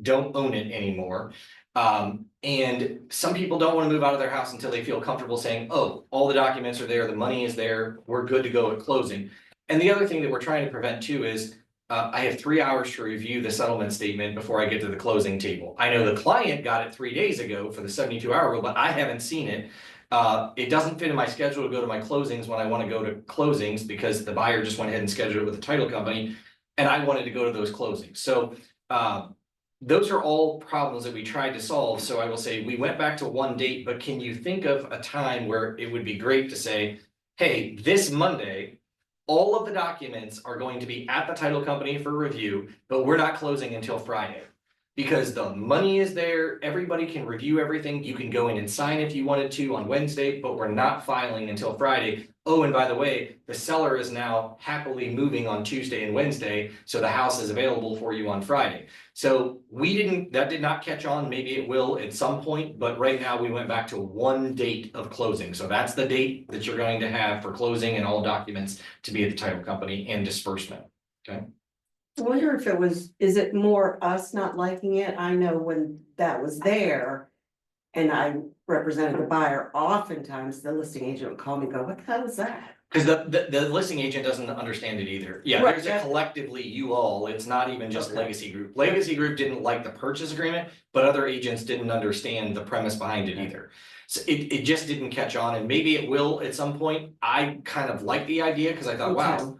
Speaker 4: don't own it anymore. And some people don't want to move out of their house until they feel comfortable saying, oh, all the documents are there, the money is there, we're good to go at closing. And the other thing that we're trying to prevent too is I have 3 hours to review the settlement statement before I get to the closing table. I know the client got it 3 days ago for the 72-hour rule, but I haven't seen it. It doesn't fit in my schedule to go to my closings when I want to go to closings because the buyer just went ahead and scheduled it with the title company, and I wanted to go to those closings. So those are all problems that we tried to solve. So I will say we went back to 1 date, but can you think of a time where it would be great to say, hey, this Monday, all of the documents are going to be at the title company for review, but we're not closing until Friday. Because the money is there, everybody can review everything, you can go in and sign if you wanted to on Wednesday, but we're not filing until Friday. Oh, and by the way, the seller is now happily moving on Tuesday and Wednesday, so the house is available for you on Friday. So that did not catch on, maybe it will at some point, but right now we went back to 1 date of closing. So that's the date that you're going to have for closing and all documents to be at the title company and disbursement, okay?
Speaker 2: I wonder if is it more us not liking it? I know when that was there and I represented the buyer, oftentimes the listing agent would call me and go, what the hell is that?
Speaker 4: Because the listing agent doesn't understand it either. Yeah,
Speaker 2: Right,
Speaker 4: there's a collectively you all, it's not even just
Speaker 2: Okay.
Speaker 4: Legacy Group. Legacy Group didn't like the purchase agreement, but other agents didn't understand the premise behind it either. So it just didn't catch on, and maybe it will at some point. I kind of like the idea because I thought, wow,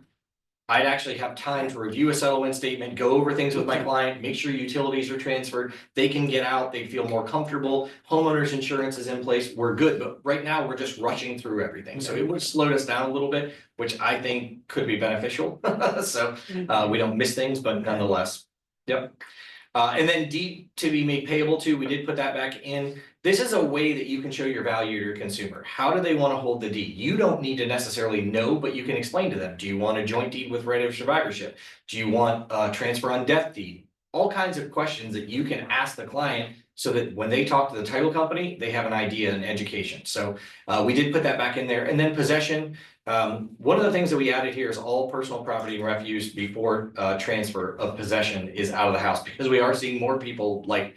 Speaker 4: I'd actually have time to review a settlement statement, go over things with my client, make sure utilities are transferred, they can get out, they feel more comfortable, homeowners insurance is in place, we're good, but right now we're just rushing through everything. So it would slow us down a little bit, which I think could be beneficial. So we don't miss things, but nonetheless, yep. And then deed to be made payable to, we did put that back in. This is a way that you can show your value to your consumer. How do they want to hold the deed? You don't need to necessarily know, but you can explain to them. Do you want a joint deed with right of survivorship? Do you want a transfer on death deed? All kinds of questions that you can ask the client so that when they talk to the title company, they have an idea and education. So we did put that back in there. And then possession. One of the things that we added here is all personal property and refuse before transfer of possession is out of the house, because we are seeing more people like,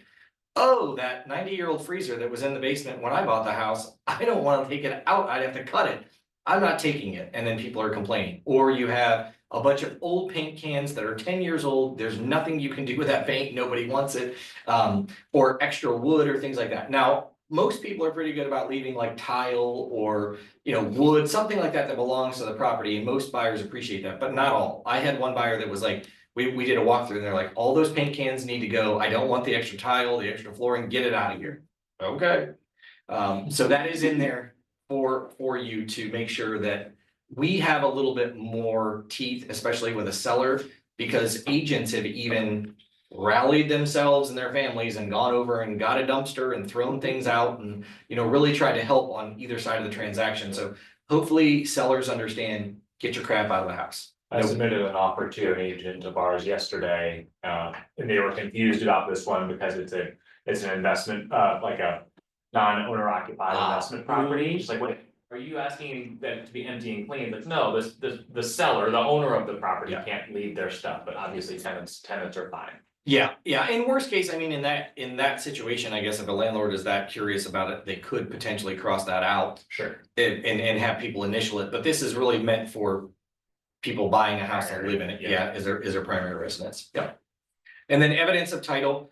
Speaker 4: oh, that 90-year-old freezer that was in the basement when I bought the house, I don't want to take it out, I'd have to cut it. I'm not taking it, and then people are complaining. Or you have a bunch of old paint cans that are 10 years old, there's nothing you can do with that paint, nobody wants it, or extra wood or things like that. Now, most people are pretty good about leaving like tile or wood, something like that belongs to the property, and most buyers appreciate that, but not all. I had one buyer that was like, we did a walkthrough and they're like, all those paint cans need to go. I don't want the extra tile, the extra flooring, get it out of here. Okay. So that is in there for you to make sure that we have a little bit more teeth, especially with a seller, because agents have even rallied themselves and their families and gone over and got a dumpster and thrown things out and really tried to help on either side of the transaction. So hopefully sellers understand, get your crap out of the house.
Speaker 6: I submitted an offer to an agent of ours yesterday, and they were confused about this one because it's an investment, like a non-owner occupied investment property. Just like, are you asking that to be empty and clean? Like, no, the seller, the owner of the property
Speaker 4: Yeah.
Speaker 6: can't leave their stuff, but obviously tenants are fine.
Speaker 4: Yeah, in worst case, I mean, in that situation, I guess if a landlord is that curious about it, they could potentially cross that out.
Speaker 6: Sure.
Speaker 4: And have people initial it, but this is really meant for people buying a house and live in it,
Speaker 6: Yeah.
Speaker 4: is their primary residence, yeah. And then evidence of title,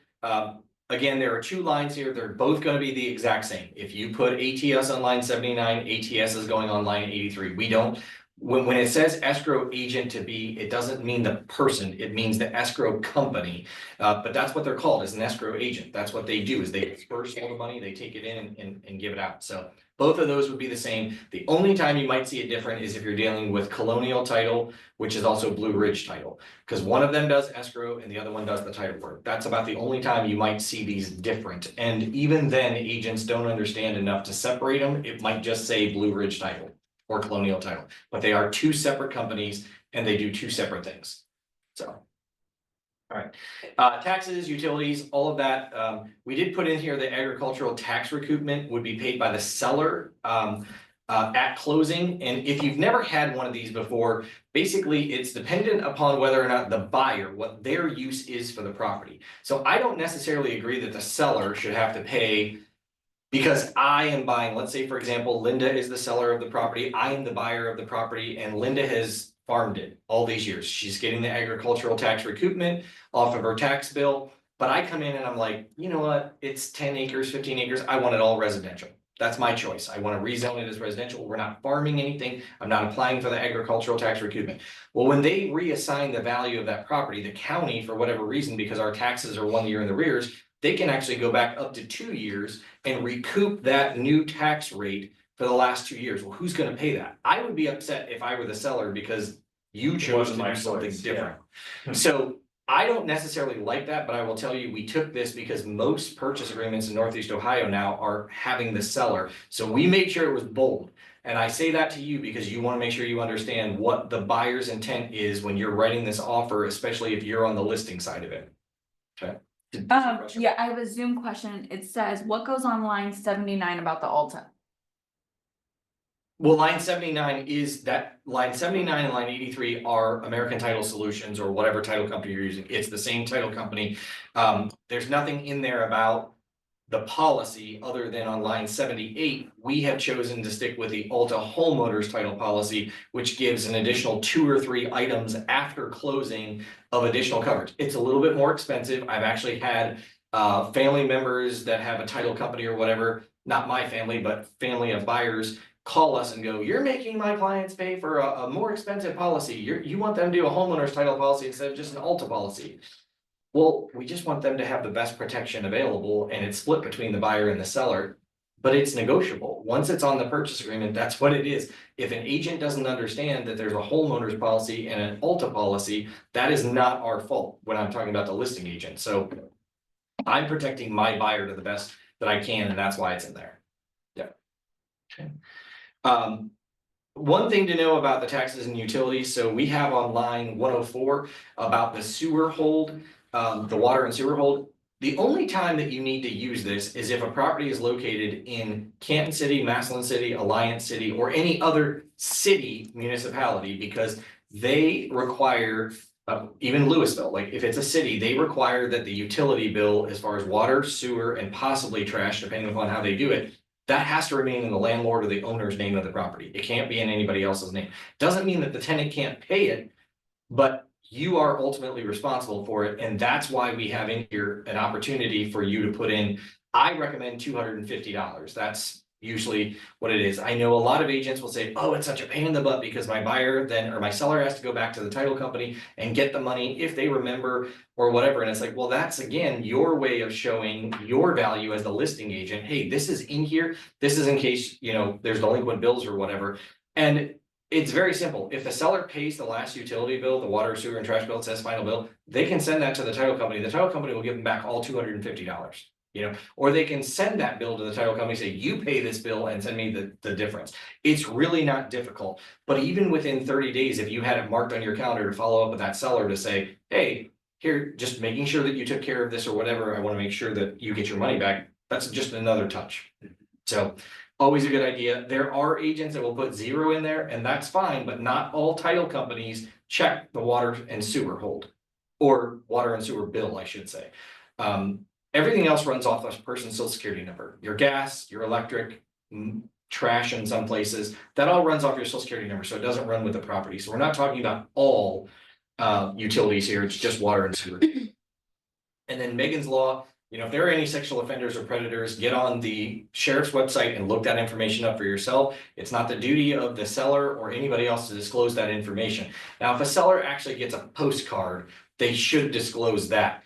Speaker 4: again, there are two lines here, they're both gonna be the exact same. If you put ATS on line 79, ATS is going on line 83, we don't. When it says escrow agent to be, it doesn't mean the person, it means the escrow company. But that's what they're called, is an escrow agent, that's what they do, is they disperse all the money, they take it in and give it out, so. Both of those would be the same. The only time you might see it different is if you're dealing with Colonial Title, which is also Blue Ridge Title. Because one of them does escrow and the other one does the title work. That's about the only time you might see these different. And even then, agents don't understand enough to separate them. It might just say Blue Ridge Title or Colonial Title, but they are two separate companies and they do two separate things. So. All right, taxes, utilities, all of that, we did put in here the agricultural tax recoupment would be paid by the seller, at closing, and if you've never had one of these before, basically it's dependent upon whether or not the buyer, what their use is for the property. So I don't necessarily agree that the seller should have to pay. Because I am buying, let's say, for example, Linda is the seller of the property, I am the buyer of the property, and Linda has farmed it all these years. She's getting the agricultural tax recoupment off of her tax bill. But I come in and I'm like, you know what, it's 10 acres, 15 acres, I want it all residential. That's my choice. I want to rezone it as residential. We're not farming anything. I'm not applying for the agricultural tax recoupment. Well, when they reassign the value of that property, the county, for whatever reason, because our taxes are 1 year in the rears, they can actually go back up to 2 years and recoup that new tax rate for the last 2 years. Well, who's gonna pay that? I would be upset if I were the seller because you chose to
Speaker 6: wasn't my
Speaker 4: do something
Speaker 6: choice,
Speaker 4: different.
Speaker 6: yeah.
Speaker 4: So I don't necessarily like that, but I will tell you, we took this because most purchase agreements in Northeast Ohio now are having the seller. So we made sure it was bold. And I say that to you because you wanna make sure you understand what the buyer's intent is when you're writing this offer, especially if you're on the listing side of it. Okay?
Speaker 1: Yeah, I have a Zoom question. It says, what goes on line 79 about the Alta?
Speaker 4: Well, line 79 is that, line 79 and line 83 are American Title Solutions or whatever title company you're using. It's the same title company. There's nothing in there about the policy other than on line 78, we have chosen to stick with the Alta homeowners title policy, which gives an additional 2 or 3 items after closing of additional coverage. It's a little bit more expensive. I've actually had family members that have a title company or whatever, not my family, but family of buyers, call us and go, you're making my clients pay for a more expensive policy. You want them to do a homeowner's title policy instead of just an Alta policy. Well, we just want them to have the best protection available and it's split between the buyer and the seller. But it's negotiable. Once it's on the purchase agreement, that's what it is. If an agent doesn't understand that there's a homeowner's policy and an Alta policy, that is not our fault when I'm talking about the listing agent. So I'm protecting my buyer to the best that I can, and that's why it's in there. Yeah. Okay. One thing to know about the taxes and utilities, so we have on line 104 about the sewer hold, the water and sewer hold. The only time that you need to use this is if a property is located in Canton City, Massillon City, Alliance City, or any other city municipality, because they require, even Louisville, like if it's a city, they require that the utility bill, as far as water, sewer, and possibly trash, depending upon how they do it, that has to remain in the landlord or the owner's name of the property. It can't be in anybody else's name. Doesn't mean that the tenant can't pay it, but you are ultimately responsible for it. And that's why we have in here an opportunity for you to put in, I recommend $250. That's usually what it is. I know a lot of agents will say, oh, it's such a pain in the butt because my buyer then, or my seller has to go back to the title company and get the money if they remember or whatever. And it's like, well, that's again, your way of showing your value as the listing agent. Hey, this is in here. This is in case, you know, there's delinquent bills or whatever. And it's very simple. If the seller pays the last utility bill, the water, sewer, and trash bill, it says final bill, they can send that to the title company. The title company will give them back all $250. You know, or they can send that bill to the title company, say, you pay this bill and send me the difference. It's really not difficult. But even within 30 days, if you had it marked on your calendar to follow up with that seller to say, hey, here, just making sure that you took care of this or whatever, I want to make sure that you get your money back. That's just another touch. So Always a good idea. There are agents that will put 0 in there, and that's fine, but not all title companies check the water and sewer hold. Or water and sewer bill, I should say. Everything else runs off a person's social security number. Your gas, your electric, trash in some places, that all runs off your social security number, so it doesn't run with the property. So we're not talking about all utilities here, it's just water and sewer. And then Megan's Law, if there are any sexual offenders or predators, get on the sheriff's website and look that information up for yourself. It's not the duty of the seller or anybody else to disclose that information. Now, if a seller actually gets a postcard, they should disclose that.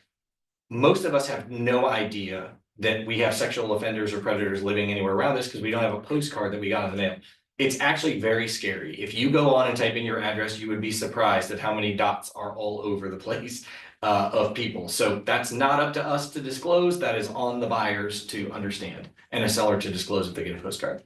Speaker 4: Most of us have no idea that we have sexual offenders or predators living anywhere around us because we don't have a postcard that we got in the mail. It's actually very scary. If you go on and type in your address, you would be surprised at how many dots are all over the place of people. So that's not up to us to disclose. That is on the buyers to understand and a seller to disclose if they get a postcard.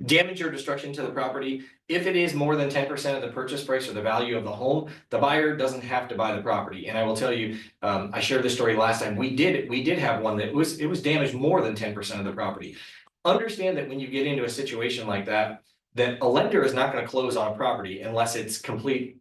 Speaker 4: Damage or destruction to the property. If it is more than 10% of the purchase price or the value of the home, the buyer doesn't have to buy the property. And I will tell you, I shared this story last time. We did have one that was damaged more than 10% of the property. Understand that when you get into a situation like that, that a lender is not going to close on a property unless it's complete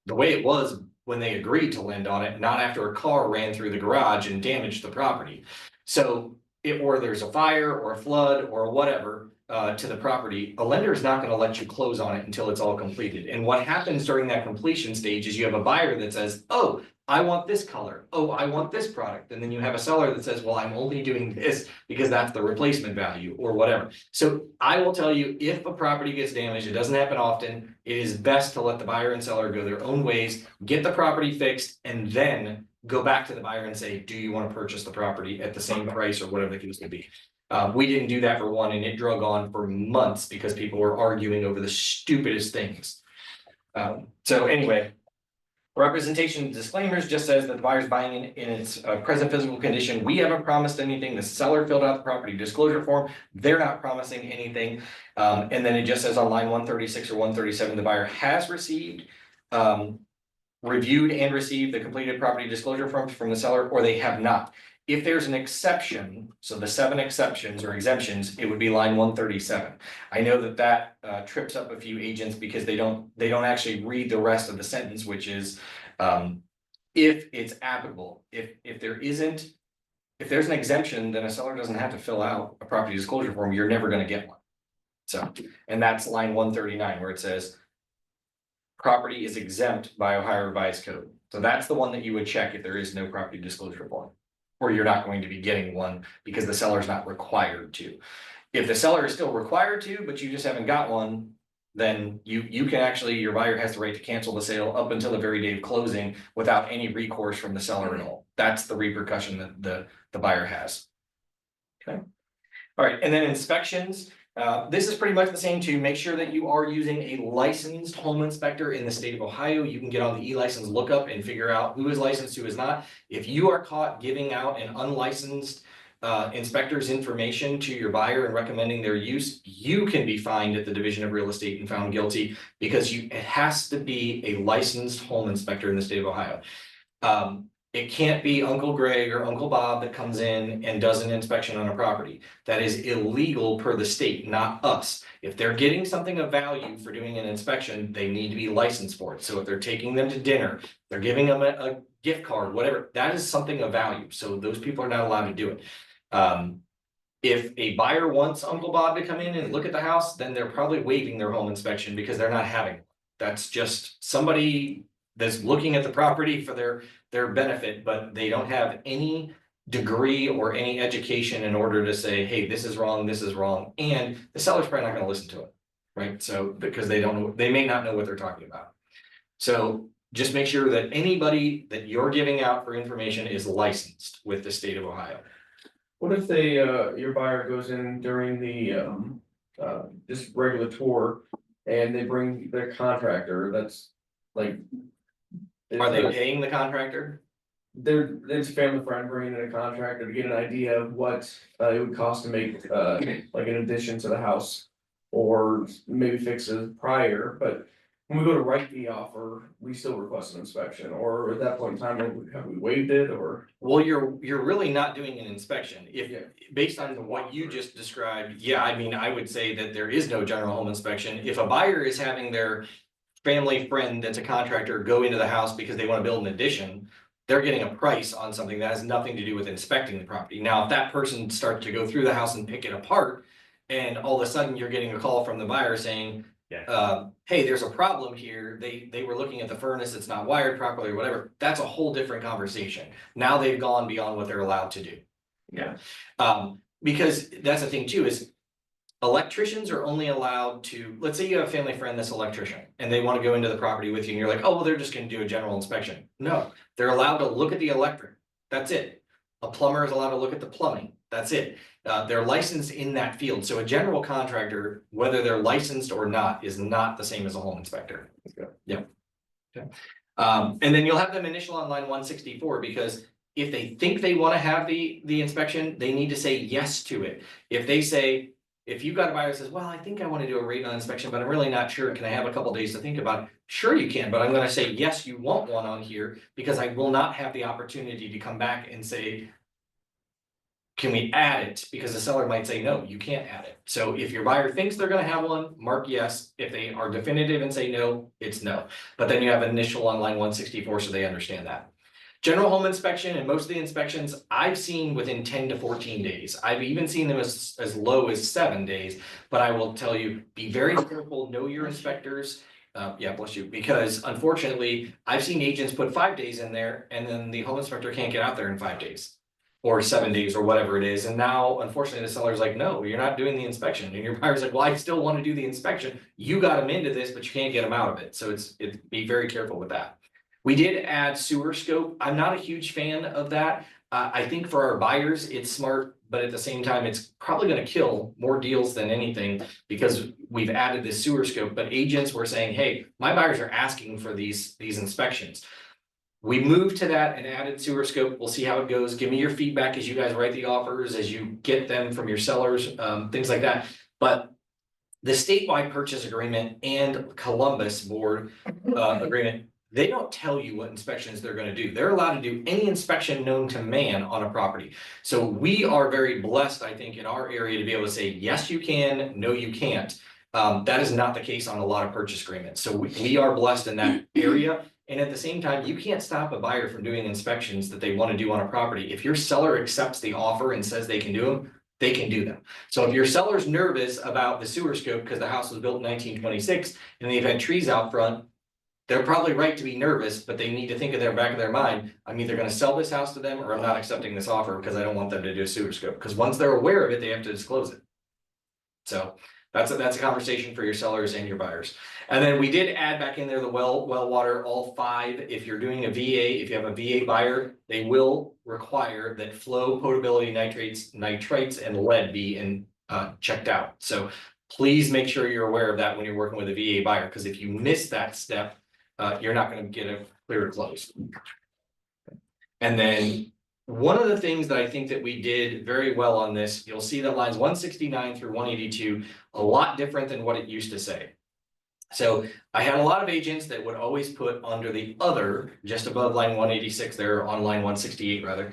Speaker 4: the way it was when they agreed to lend on it, not after a car ran through the garage and damaged the property. So or there's a fire or a flood or whatever to the property, a lender is not going to let you close on it until it's all completed. And what happens during that completion stage is you have a buyer that says, oh, I want this color. Oh, I want this product. And then you have a seller that says, well, I'm only doing this because that's the replacement value or whatever. So I will tell you, if a property gets damaged, it doesn't happen often. It is best to let the buyer and seller go their own ways, get the property fixed, and then go back to the buyer and say, do you want to purchase the property at the same price or whatever the case may be. We didn't do that for one, and it drug on for months because people were arguing over the stupidest things. So anyway, representation disclaimers just says that the buyer's buying in its present physical condition. We haven't promised anything. The seller filled out the property disclosure form. They're not promising anything. And then it just says on line 136 or 137, the buyer has received, reviewed and received the completed property disclosure forms from the seller, or they have not. If there's an exception, so the 7 exceptions or exemptions, it would be line 137. I know that trips up a few agents because they don't actually read the rest of the sentence, which is if it's applicable. If there's an exemption, then a seller doesn't have to fill out a property disclosure form. You're never going to get one. So, and that's line 139 where it says property is exempt by Ohio Revised Code. So that's the one that you would check if there is no property disclosure form. Or you're not going to be getting one because the seller is not required to. If the seller is still required to, but you just haven't got one, then you can actually, your buyer has the right to cancel the sale up until the very day of closing without any recourse from the seller at all. That's the repercussion that the buyer has. Okay. All right, and then inspections. This is pretty much the same too. Make sure that you are using a licensed home inspector in the state of Ohio. You can get on the e-license lookup and figure out who is licensed, who is not. If you are caught giving out an unlicensed inspector's information to your buyer and recommending their use, you can be fined at the Division of Real Estate and found guilty because it has to be a licensed home inspector in the state of Ohio. It can't be Uncle Greg or Uncle Bob that comes in and does an inspection on a property. That is illegal per the state, not us. If they're getting something of value for doing an inspection, they need to be licensed for it. So if they're taking them to dinner, they're giving them a gift card, whatever, that is something of value. So those people are not allowed to do it. If a buyer wants Uncle Bob to come in and look at the house, then they're probably waiving their home inspection because they're not having it. That's just somebody that's looking at the property for their benefit, but they don't have any degree or any education in order to say, hey, this is wrong, and the seller's probably not going to listen to it, right? So because they may not know what they're talking about. So just make sure that anybody that you're giving out for information is licensed with the state of Ohio.
Speaker 7: What if your buyer goes in during the just regular tour and they bring their contractor that's like.
Speaker 4: Are they paying the contractor?
Speaker 7: There's a family friend bringing in a contractor to get an idea of what it would cost to make like an addition to the house. Or maybe fix it prior, but when we go to write the offer, we still request an inspection, or at that point in time, have we waived it, or?
Speaker 4: Well, you're really not doing an inspection.
Speaker 7: Yeah.
Speaker 4: If, based on what you just described, yeah, I mean, I would say that there is no general home inspection. If a buyer is having their family friend that's a contractor go into the house because they wanna build an addition, they're getting a price on something that has nothing to do with inspecting the property. Now, if that person starts to go through the house and pick it apart, and all of a sudden you're getting a call from the buyer saying,
Speaker 6: Yeah.
Speaker 4: hey, there's a problem here, they were looking at the furnace, it's not wired properly or whatever, that's a whole different conversation. Now they've gone beyond what they're allowed to do.
Speaker 6: Yeah.
Speaker 4: Because that's the thing too, is electricians are only allowed to, let's say you have a family friend that's an electrician and they want to go into the property with you and you're like, oh, well, they're just gonna do a general inspection. No, they're allowed to look at the electric. That's it. A plumber is allowed to look at the plumbing. That's it. They're licensed in that field. So a general contractor, whether they're licensed or not, is not the same as a home inspector.
Speaker 7: Okay.
Speaker 4: Yep. Okay. And then you'll have them initial on line 164 because if they think they want to have the inspection, they need to say yes to it. If they say, if you've got a buyer that says, well, I think I want to do a radon inspection, but I'm really not sure. Can I have a couple days to think about it? Sure you can, but I'm gonna say, yes, you want one on here because I will not have the opportunity to come back and say, can we add it? Because the seller might say, no, you can't add it. So if your buyer thinks they're gonna have one, mark yes. If they are definitive and say no, it's no. But then you have initial on line 164, so they understand that. General home inspection, and most of the inspections I've seen within 10 to 14 days. I've even seen them as low as 7 days, but I will tell you, be very careful, know your inspectors. Yeah, bless you, because unfortunately, I've seen agents put 5 days in there and then the home inspector can't get out there in 5 days. Or 7 days or whatever it is, and now unfortunately the seller's like, no, you're not doing the inspection, and your buyer's like, well, I still want to do the inspection. You got them into this, but you can't get them out of it, so be very careful with that. We did add sewer scope. I'm not a huge fan of that. I think for our buyers, it's smart, but at the same time, it's probably gonna kill more deals than anything because we've added this sewer scope, but agents were saying, hey, my buyers are asking for these inspections. We moved to that and added sewer scope. We'll see how it goes. Give me your feedback as you guys write the offers, as you get them from your sellers, things like that. But the statewide purchase agreement and Columbus board agreement, they don't tell you what inspections they're gonna do. They're allowed to do any inspection known to man on a property. So we are very blessed, I think, in our area to be able to say, yes, you can, no, you can't. That is not the case on a lot of purchase agreements. So we are blessed in that area. And at the same time, you can't stop a buyer from doing inspections that they want to do on a property. If your seller accepts the offer and says they can do them, they can do them. So if your seller's nervous about the sewer scope because the house was built in 1926 and they've had trees out front, they're probably right to be nervous, but they need to think of their back of their mind, I'm either gonna sell this house to them or I'm not accepting this offer because I don't want them to do a sewer scope. Because once they're aware of it, they have to disclose it. So that's a conversation for your sellers and your buyers. And then we did add back in there the well water, all 5. If you're doing a VA, if you have a VA buyer, they will require that flow, potability, nitrates, and lead be checked out. So please make sure you're aware of that when you're working with a VA buyer, because if you miss that step, you're not gonna get a clear close. And then one of the things that I think that we did very well on this, you'll see that lines 169 through 182, a lot different than what it used to say. So I had a lot of agents that would always put under the other, just above line 186 there, on line 168 rather.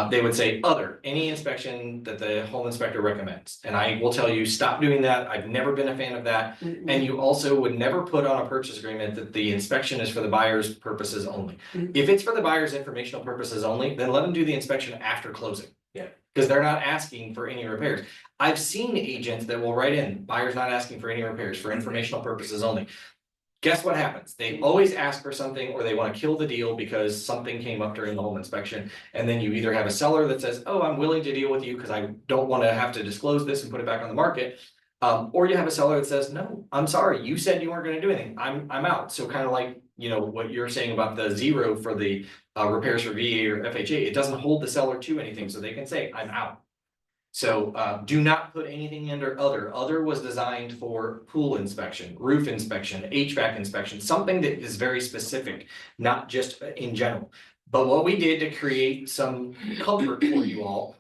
Speaker 4: They would say other, any inspection that the home inspector recommends. And I will tell you, stop doing that. I've never been a fan of that. And you also would never put on a purchase agreement that the inspection is for the buyer's purposes only. If it's for the buyer's informational purposes only, then let them do the inspection after closing.
Speaker 6: Yeah.
Speaker 4: Because they're not asking for any repairs. I've seen agents that will write in, buyer's not asking for any repairs, for informational purposes only. Guess what happens? They always ask for something or they want to kill the deal because something came up during the home inspection. And then you either have a seller that says, oh, I'm willing to deal with you because I don't want to have to disclose this and put it back on the market. Or you have a seller that says, no, I'm sorry, you said you weren't going to do anything. I'm out. So kind of like, you know, what you're saying about the 0 for the repairs for VA or FHA, it doesn't hold the seller to anything. So they can say, I'm out. So do not put anything under other. Other was designed for pool inspection, roof inspection, HVAC inspection, something that is very specific, not just in general. But what we did to create some comfort for you all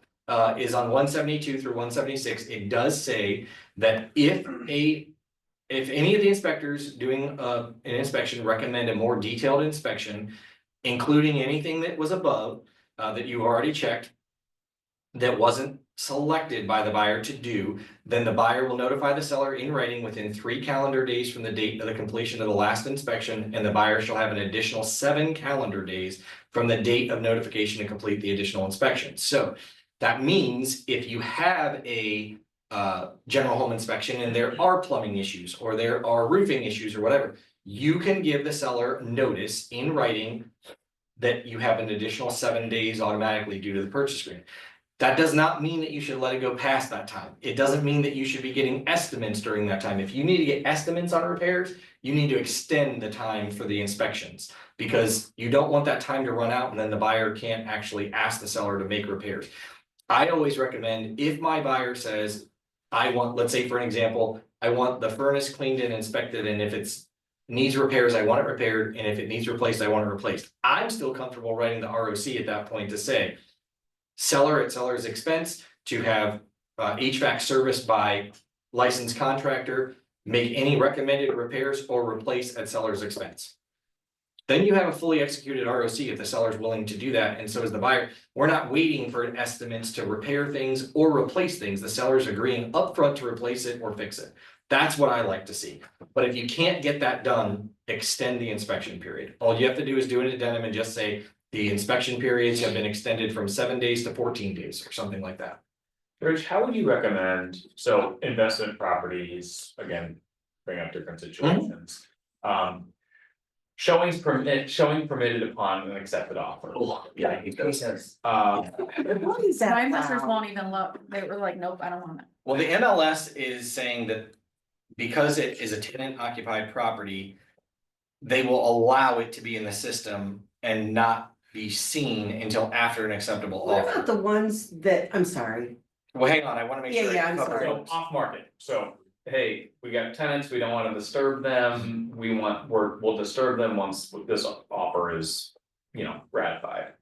Speaker 4: is on 172 through 176, it does say that if a if any of the inspectors doing an inspection recommend a more detailed inspection, including anything that was above, that you already checked, that wasn't selected by the buyer to do, then the buyer will notify the seller in writing within 3 calendar days from the date of the completion of the last inspection, and the buyer shall have an additional 7 calendar days from the date of notification to complete the additional inspection. So that means if you have a general home inspection and there are plumbing issues or there are roofing issues or whatever, you can give the seller notice in writing that you have an additional 7 days automatically due to the purchase agreement. That does not mean that you should let it go past that time. It doesn't mean that you should be getting estimates during that time. If you need to get estimates on repairs, you need to extend the time for the inspections. Because you don't want that time to run out and then the buyer can't actually ask the seller to make repairs. I always recommend, if my buyer says, I want, let's say for an example, I want the furnace cleaned and inspected, and if it's needs repairs, I want it repaired, and if it needs replaced, I want it replaced. I'm still comfortable writing the ROC at that point to say, seller at seller's expense to have HVAC serviced by licensed contractor, make any recommended repairs or replace at seller's expense. Then you have a fully executed ROC if the seller is willing to do that, and so is the buyer. We're not waiting for estimates to repair things or replace things. The seller's agreeing upfront to replace it or fix it. That's what I like to see. But if you can't get that done, extend the inspection period. All you have to do is do an addendum and just say, the inspection periods have been extended from 7 days to 14 days or something like that.
Speaker 6: Rich, how would you recommend, so investment properties, again, bring up different situations. Showing permitted upon an accepted offer.
Speaker 4: Oh, yeah, I hate those.
Speaker 2: What is that?
Speaker 1: My investors
Speaker 2: about?
Speaker 1: won't even look, they were like, nope, I don't want it.
Speaker 4: Well, the MLS is saying that because it is a tenant occupied property, they will allow it to be in the system and not be seen until after an acceptable
Speaker 2: What
Speaker 4: offer.
Speaker 2: about the ones that, I'm sorry,
Speaker 4: Well, hang on, I wanna make sure. I
Speaker 2: Yeah, I'm
Speaker 4: cover
Speaker 2: sorry.
Speaker 6: So
Speaker 4: those.
Speaker 6: off market, so, hey, we got tenants, we don't wanna disturb them, we'll disturb them once this offer is, ratified.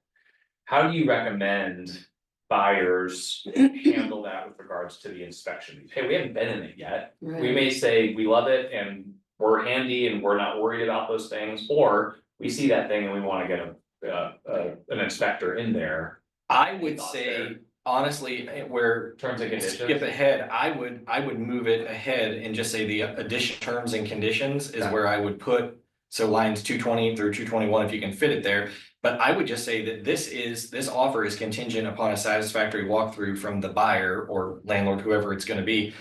Speaker 6: How do you recommend buyers handle that with regards to the inspection? Hey, we haven't been in it yet, we may say we love it and we're handy and we're not worried about those things, or we see that thing and we wanna get an inspector in there.
Speaker 4: I would
Speaker 6: Thoughts
Speaker 4: say,
Speaker 6: there?
Speaker 4: honestly, where
Speaker 6: Terms and conditions.
Speaker 4: skip ahead, I would move it ahead and just say the addition terms and conditions is where I would put. So lines 220 through 221, if you can fit it there, but I would just say that this offer is contingent upon a satisfactory walkthrough from the buyer or landlord, whoever it's gonna be.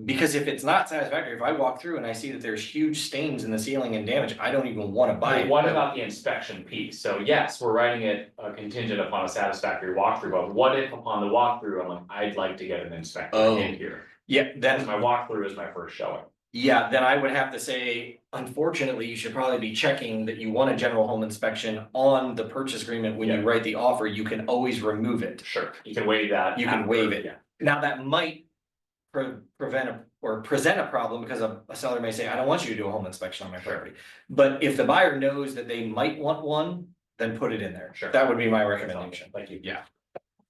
Speaker 4: Because if it's not satisfactory, if I walk through and I see that there's huge stains in the ceiling and damage, I don't even wanna buy
Speaker 6: But
Speaker 4: it.
Speaker 6: what about the inspection piece? So yes, we're writing it contingent upon a satisfactory walkthrough, but what if upon the walkthrough, I'm like, I'd like to get an inspector in here?
Speaker 4: Yeah,
Speaker 6: That's
Speaker 4: then,
Speaker 6: my walkthrough is my first showing.
Speaker 4: yeah, then I would have to say, unfortunately, you should probably be checking that you want a general home inspection on the purchase agreement. When you
Speaker 6: Yeah.
Speaker 4: write the offer, you can always remove it.
Speaker 6: Sure, you can waive that.
Speaker 4: You can
Speaker 6: after,
Speaker 4: waive it.
Speaker 6: yeah.
Speaker 4: Now, that might prevent or present a problem because a seller may say, I don't want you to do a home inspection on my property. But if the buyer knows that they might want one, then put it in there.
Speaker 6: Sure.
Speaker 4: That would be my recommendation.
Speaker 6: Thank you.
Speaker 4: Yeah.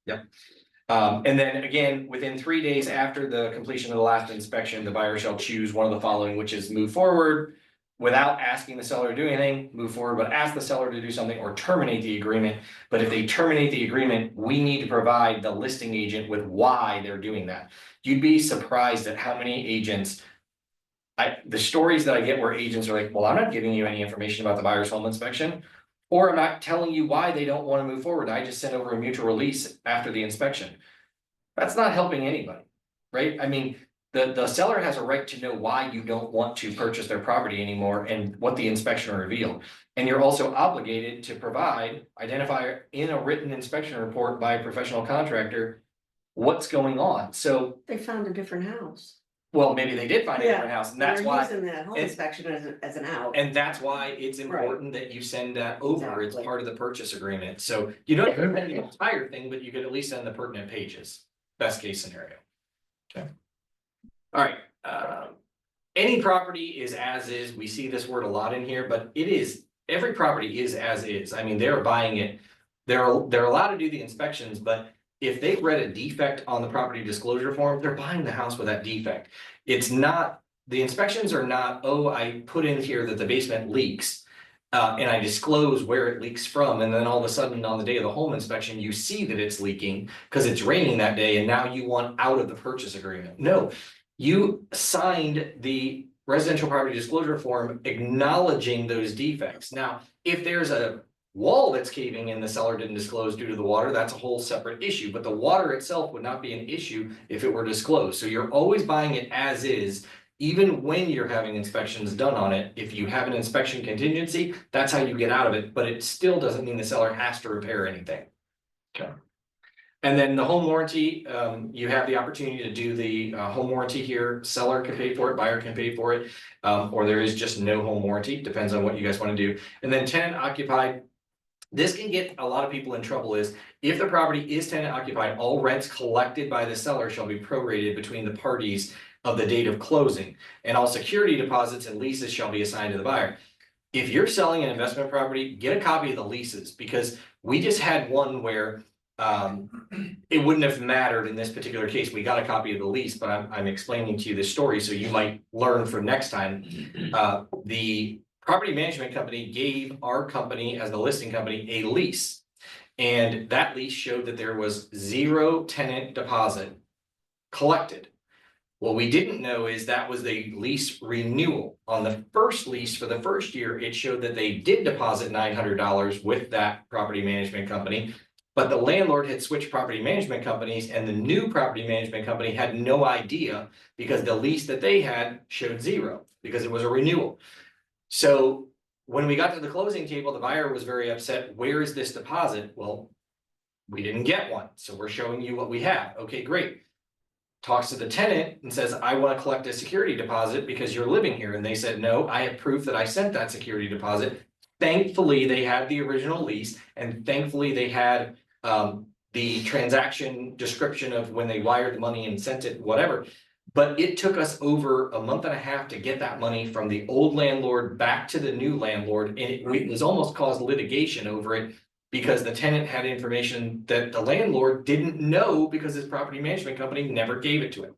Speaker 4: Yep. And then again, within 3 days after the completion of the last inspection, the buyer shall choose one of the following, which is move forward without asking the seller to do anything, move forward, but ask the seller to do something, or terminate the agreement. But if they terminate the agreement, we need to provide the listing agent with why they're doing that. You'd be surprised at how many agents. The stories that I get where agents are like, well, I'm not giving you any information about the buyer's home inspection. Or I'm not telling you why they don't want to move forward. I just sent over a mutual release after the inspection. That's not helping anybody, right? I mean, the seller has a right to know why you don't want to purchase their property anymore and what the inspection revealed. And you're also obligated to identify in a written inspection report by a professional contractor what's going on. So,
Speaker 2: they found a different house.
Speaker 4: well, maybe they did find a different house, and that's
Speaker 2: They're
Speaker 4: why.
Speaker 2: using that home
Speaker 4: and-
Speaker 2: inspection as an out.
Speaker 4: And that's why it's
Speaker 2: Right.
Speaker 4: important that you send that over, it's
Speaker 2: Exactly.
Speaker 4: part of the purchase agreement, so you don't have to send the entire thing, but you could at least send the pertinent pages, best case scenario. Okay. Alright, any property is as is, we see this word a lot in here, but every property is as is, I mean, they're buying it. They're allowed to do the inspections, but if they've read a defect on the property disclosure form, they're buying the house with that defect. It's not the inspections are not, oh, I put in here that the basement leaks. And I disclose where it leaks from, and then all of a sudden on the day of the home inspection, you see that it's leaking because it's raining that day, and now you want out of the purchase agreement. No, you signed the residential property disclosure form acknowledging those defects. Now, if there's a wall that's caving and the seller didn't disclose due to the water, that's a whole separate issue, but the water itself would not be an issue if it were disclosed. So you're always buying it as is. Even when you're having inspections done on it, if you have an inspection contingency, that's how you get out of it, but it still doesn't mean the seller has to repair anything. Okay. And then the home warranty, you have the opportunity to do the home warranty here. Seller can pay for it, buyer can pay for it, or there is just no home warranty, depends on what you guys want to do. And then tenant occupied. This can get a lot of people in trouble is if the property is tenant occupied, all rents collected by the seller shall be prorated between the parties of the date of closing, and all security deposits and leases shall be assigned to the buyer. If you're selling an investment property, get a copy of the leases, because we just had one where it wouldn't have mattered in this particular case. We got a copy of the lease, but I'm explaining to you this story so you might learn for next time. The property management company gave our company as the listing company a lease, and that lease showed that there was 0 tenant deposit collected. What we didn't know is that was the lease renewal. On the first lease for the first year, it showed that they did deposit $900 with that property management company. But the landlord had switched property management companies, and the new property management company had no idea because the lease that they had showed 0 because it was a renewal. So when we got to the closing table, the buyer was very upset. Where is this deposit? Well, we didn't get one. So we're showing you what we have. Okay, great. Talks to the tenant and says, I want to collect a security deposit because you're living here. And they said, no, I have proof that I sent that security deposit. Thankfully, they had the original lease, and thankfully they had the transaction description of when they wired the money and sent it, whatever. But it took us over a month and a half to get that money from the old landlord back to the new landlord. And it was almost caused litigation over it, because the tenant had information that the landlord didn't know because his property management company never gave it to him.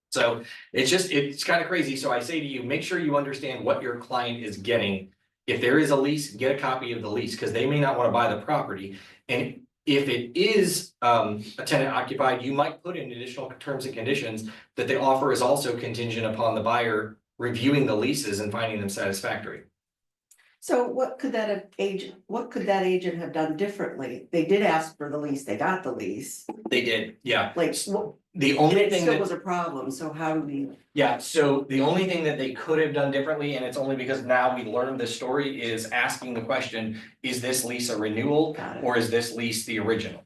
Speaker 4: So it's kind of crazy. So I say to you, make sure you understand what your client is getting. If there is a lease, get a copy of the lease, because they may not want to buy the property. And if it is a tenant occupied, you might put in additional terms and conditions that the offer is also contingent upon the buyer reviewing the leases and finding them satisfactory.
Speaker 2: So what could that agent have done differently? They did ask for the lease, they got the lease,
Speaker 4: They did, yeah.
Speaker 2: like,
Speaker 4: The
Speaker 2: and
Speaker 4: only
Speaker 2: it
Speaker 4: thing
Speaker 2: still
Speaker 4: that,
Speaker 2: was a problem, so how do we?
Speaker 4: yeah, so the only thing that they could have done differently, and it's only because now we learned this story, is asking the question, is this lease a renewal
Speaker 2: Got it.
Speaker 4: or is this lease the original?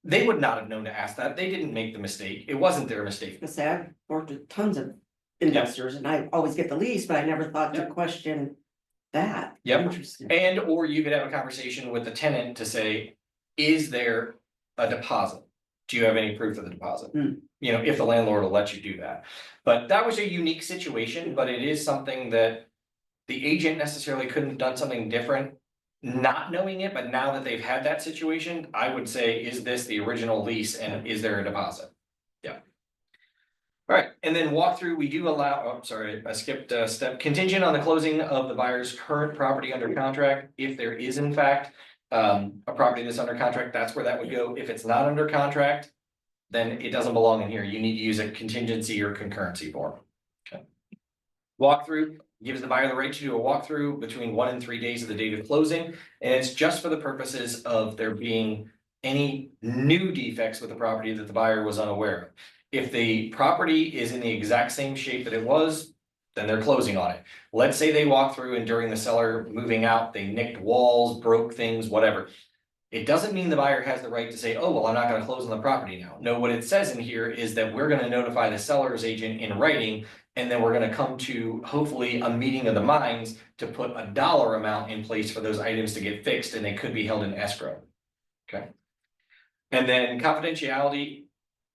Speaker 4: They would not have known to ask that. They didn't make the mistake. It wasn't their mistake.
Speaker 2: Cause I've worked with tons of investors and I always get the lease, but I never thought to question that.
Speaker 4: Yep.
Speaker 2: Interesting.
Speaker 4: And, or you could have a conversation with the tenant to say, is there a deposit? Do you have any proof of the deposit?
Speaker 2: Hmm.
Speaker 4: You know, if the landlord will let you do that. But that was a unique situation, but it is something that the agent necessarily couldn't have done something different, not knowing it, but now that they've had that situation, I would say, is this the original lease and is there a deposit? Yeah. All right, and then walkthrough, we do allow, oh, sorry, I skipped a step, contingent on the closing of the buyer's current property under contract. If there is in fact a property that's under contract, that's where that would go. If it's not under contract, then it doesn't belong in here. You need to use a contingency or concurrency form. Okay. Walkthrough gives the buyer the right to do a walkthrough between 1 and 3 days of the date of closing, and it's just for the purposes of there being any new defects with the property that the buyer was unaware of. If the property is in the exact same shape that it was, then they're closing on it. Let's say they walk through and during the seller moving out, they nicked walls, broke things, whatever. It doesn't mean the buyer has the right to say, oh, well, I'm not gonna close on the property now. No, what it says in here is that we're gonna notify the seller's agent in writing, and then we're gonna come to hopefully a meeting of the minds to put a dollar amount in place for those items to get fixed, and they could be held in escrow. Okay. And then confidentiality.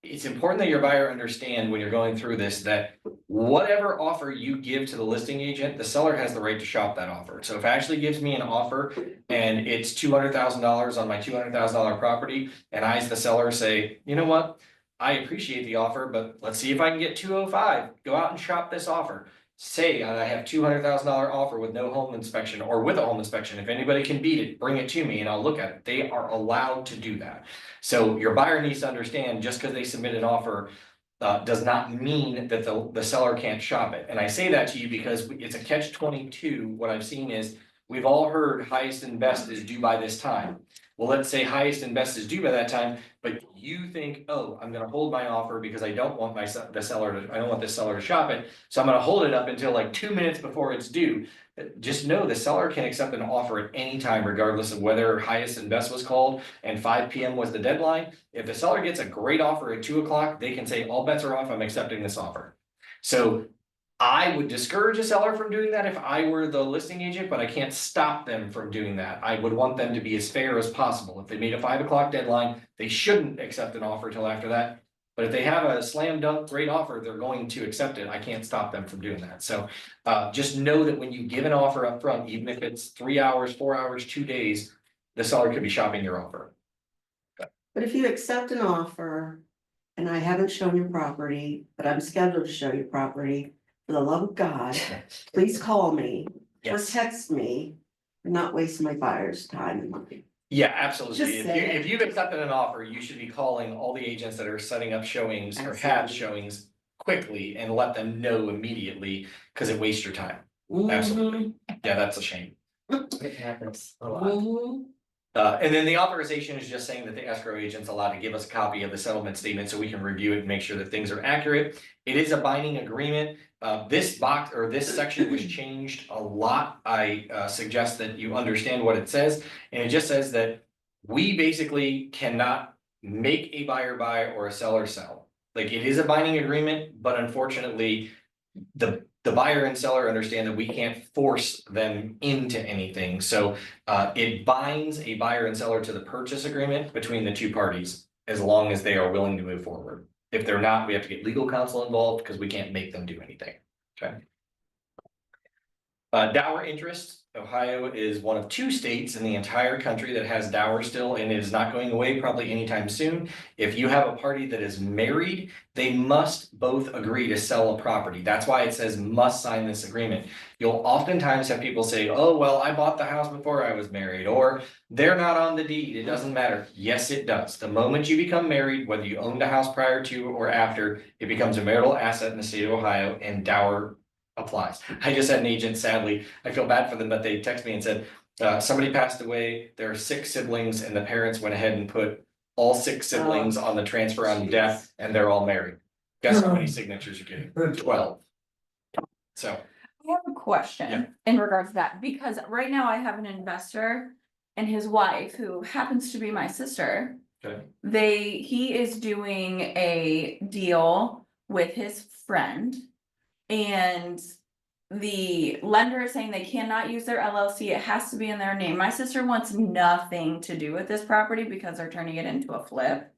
Speaker 4: It's important that your buyer understand when you're going through this, that whatever offer you give to the listing agent, the seller has the right to shop that offer. So if Ashley gives me an offer and it's $200,000 on my $200,000 property, and I as the seller say, you know what? I appreciate the offer, but let's see if I can get 205. Go out and shop this offer. Say I have $200,000 offer with no home inspection or with a home inspection. If anybody can beat it, bring it to me and I'll look at it. They are allowed to do that. So your buyer needs to understand, just because they submit an offer does not mean that the seller can't shop it. And I say that to you because it's a catch-22. What I've seen is, we've all heard highest and best is due by this time. Well, let's say highest and best is due by that time, but you think, oh, I'm gonna hold my offer because I don't want I don't want this seller to shop it. So I'm gonna hold it up until like 2 minutes before it's due. Just know the seller can accept an offer at any time, regardless of whether highest and best was called and 5 PM was the deadline. If the seller gets a great offer at 2 o'clock, they can say, all bets are off, I'm accepting this offer. So I would discourage a seller from doing that if I were the listing agent, but I can't stop them from doing that. I would want them to be as fair as possible. If they made a 5 o'clock deadline, they shouldn't accept an offer till after that. But if they have a slam dunk great offer, they're going to accept it. I can't stop them from doing that. So just know that when you give an offer up front, even if it's 3 hours, 4 hours, 2 days, the seller could be shopping your offer.
Speaker 2: But if you accept an offer and I haven't shown your property, but I'm scheduled to show your property, for the love of God, please call me or
Speaker 4: Yes.
Speaker 2: text me, and not waste my buyer's time and money.
Speaker 4: Yeah, absolutely.
Speaker 2: Just
Speaker 4: If
Speaker 2: saying.
Speaker 4: if you've accepted an offer, you should be calling all the agents that are setting up showings or have
Speaker 2: Absolutely.
Speaker 4: showings quickly and let them know immediately, because it wastes your time. Absolutely. Yeah, that's a shame.
Speaker 5: It happens a lot.
Speaker 2: Mhm.
Speaker 4: And then the authorization is just saying that the escrow agent's allowed to give us a copy of the settlement statement so we can review it and make sure that things are accurate. It is a binding agreement. This box or this section was changed a lot. I suggest that you understand what it says. And it just says that we basically cannot make a buyer buy or a seller sell. Like, it is a binding agreement, but unfortunately, the buyer and seller understand that we can't force them into anything. So it binds a buyer and seller to the purchase agreement between the two parties, as long as they are willing to move forward. If they're not, we have to get legal counsel involved because we can't make them do anything. Okay. Dower interest. Ohio is one of 2 states in the entire country that has dower still, and it is not going away probably anytime soon. If you have a party that is married, they must both agree to sell a property. That's why it says must sign this agreement. You'll oftentimes have people say, oh, well, I bought the house before I was married, or they're not on the deed. It doesn't matter. Yes, it does. The moment you become married, whether you owned a house prior to or after, it becomes a marital asset in the state of Ohio, and dower applies. I just had an agent, sadly, I feel bad for them, but they texted me and said, somebody passed away, there are 6 siblings, and the parents went ahead and put all 6 siblings on the transfer on death, and they're all married. Guess how many signatures you're getting? 12. So,
Speaker 1: I have a question in regards to that, because right now I have an investor and his wife, who happens to be my sister.
Speaker 4: okay,
Speaker 1: He is doing a deal with his friend. And the lender is saying they cannot use their LLC, it has to be in their name. My sister wants nothing to do with this property because they're turning it into a flip.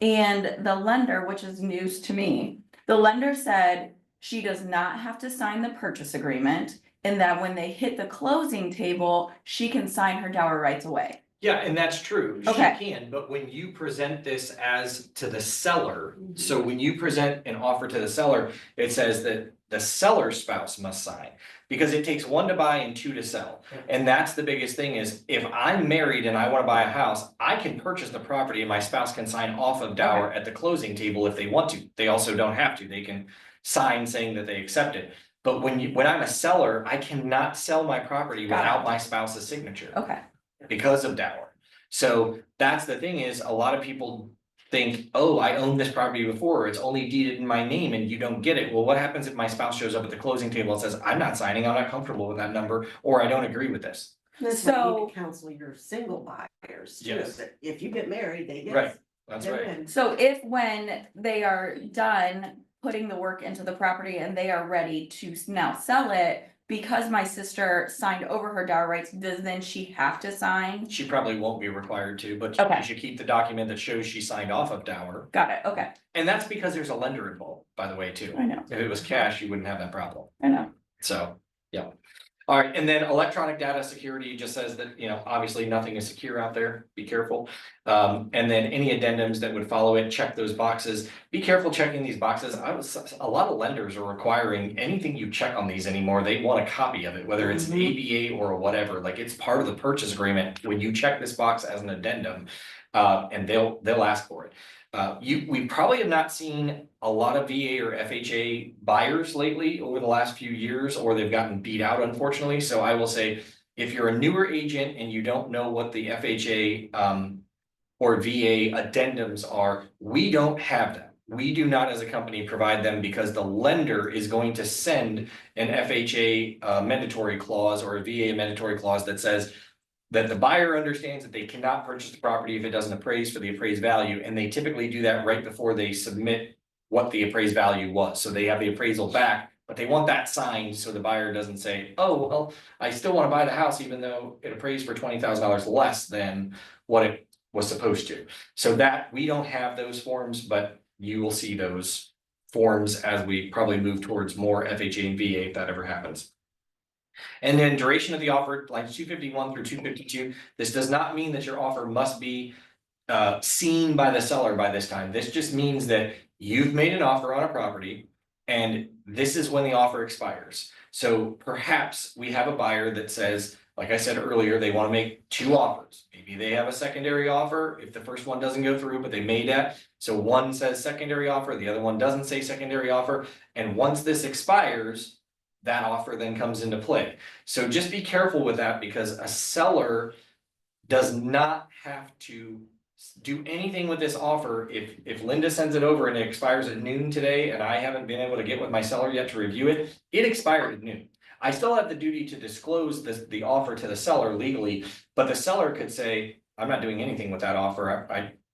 Speaker 1: And the lender, which is news to me, the lender said she does not have to sign the purchase agreement, and that when they hit the closing table, she can sign her dower rights away.
Speaker 4: yeah, and that's true, she
Speaker 1: Okay.
Speaker 4: can, but when you present this as to the seller, so when you present an offer to the seller, it says that the seller's spouse must sign, because it takes 1 to buy and 2 to sell. And that's the biggest thing is, if I'm married and I wanna buy a house, I can purchase the property and my spouse can sign off of dower at the closing table if they want to. They also don't have to, they can sign saying that they accept it. But when I'm a seller, I cannot sell my property
Speaker 1: Got it.
Speaker 4: without my spouse's signature.
Speaker 1: Okay.
Speaker 4: Because of dower. So that's the thing is, a lot of people think, oh, I owned this property before, it's only deeded in my name and you don't get it. Well, what happens if my spouse shows up at the closing table and says, I'm not signing, I'm not comfortable with that number, or I don't agree with this?
Speaker 2: That's why you
Speaker 1: So-
Speaker 2: need to counsel your single buyers too.
Speaker 4: Yes.
Speaker 2: That if you get married, they get.
Speaker 4: Right, that's
Speaker 2: they
Speaker 4: right.
Speaker 2: win.
Speaker 1: So if when they are done putting the work into the property and they are ready to now sell it, because my sister signed over her dower rights, does then she have to sign?
Speaker 4: She probably won't be required to, but
Speaker 1: Okay.
Speaker 4: she should keep the document that shows she signed off of dower.
Speaker 1: Got it, okay,
Speaker 4: And that's because there's a lender involved, by the way, too.
Speaker 1: I know,
Speaker 4: If it was cash, you wouldn't have that problem.
Speaker 1: I know.
Speaker 4: So, yeah. All right, and then electronic data security just says that, you know, obviously nothing is secure out there, be careful. And then any addendums that would follow it, check those boxes. Be careful checking these boxes. A lot of lenders are requiring anything you check on these anymore, they want a copy of it, whether it's an ABA or whatever, like it's part of the purchase agreement. When you check this box as an addendum, and they'll ask for it. We probably have not seen a lot of VA or FHA buyers lately over the last few years, or they've gotten beat out unfortunately. So I will say, if you're a newer agent and you don't know what the FHA or VA addendums are, we don't have them. We do not as a company provide them because the lender is going to send an FHA mandatory clause or a VA mandatory clause that says that the buyer understands that they cannot purchase the property if it doesn't appraise for the appraised value, and they typically do that right before they submit what the appraised value was, so they have the appraisal back, but they want that signed so the buyer doesn't say, oh, well, I still wanna buy the house even though it appraised for $20,000 less than what it was supposed to. So that, we don't have those forms, but you will see those forms as we probably move towards more FHA and VA if that ever happens. And then duration of the offer, like 251 through 252, this does not mean that your offer must be seen by the seller by this time. This just means that you've made an offer on a property and this is when the offer expires. So perhaps we have a buyer that says, like I said earlier, they want to make 2 offers. Maybe they have a secondary offer if the first one doesn't go through, but they made that. So one says secondary offer, the other one doesn't say secondary offer. And once this expires, that offer then comes into play. So just be careful with that because a seller does not have to do anything with this offer. If Linda sends it over and it expires at noon today and I haven't been able to get with my seller yet to review it, it expired at noon. I still have the duty to disclose the offer to the seller legally, but the seller could say, I'm not doing anything with that offer.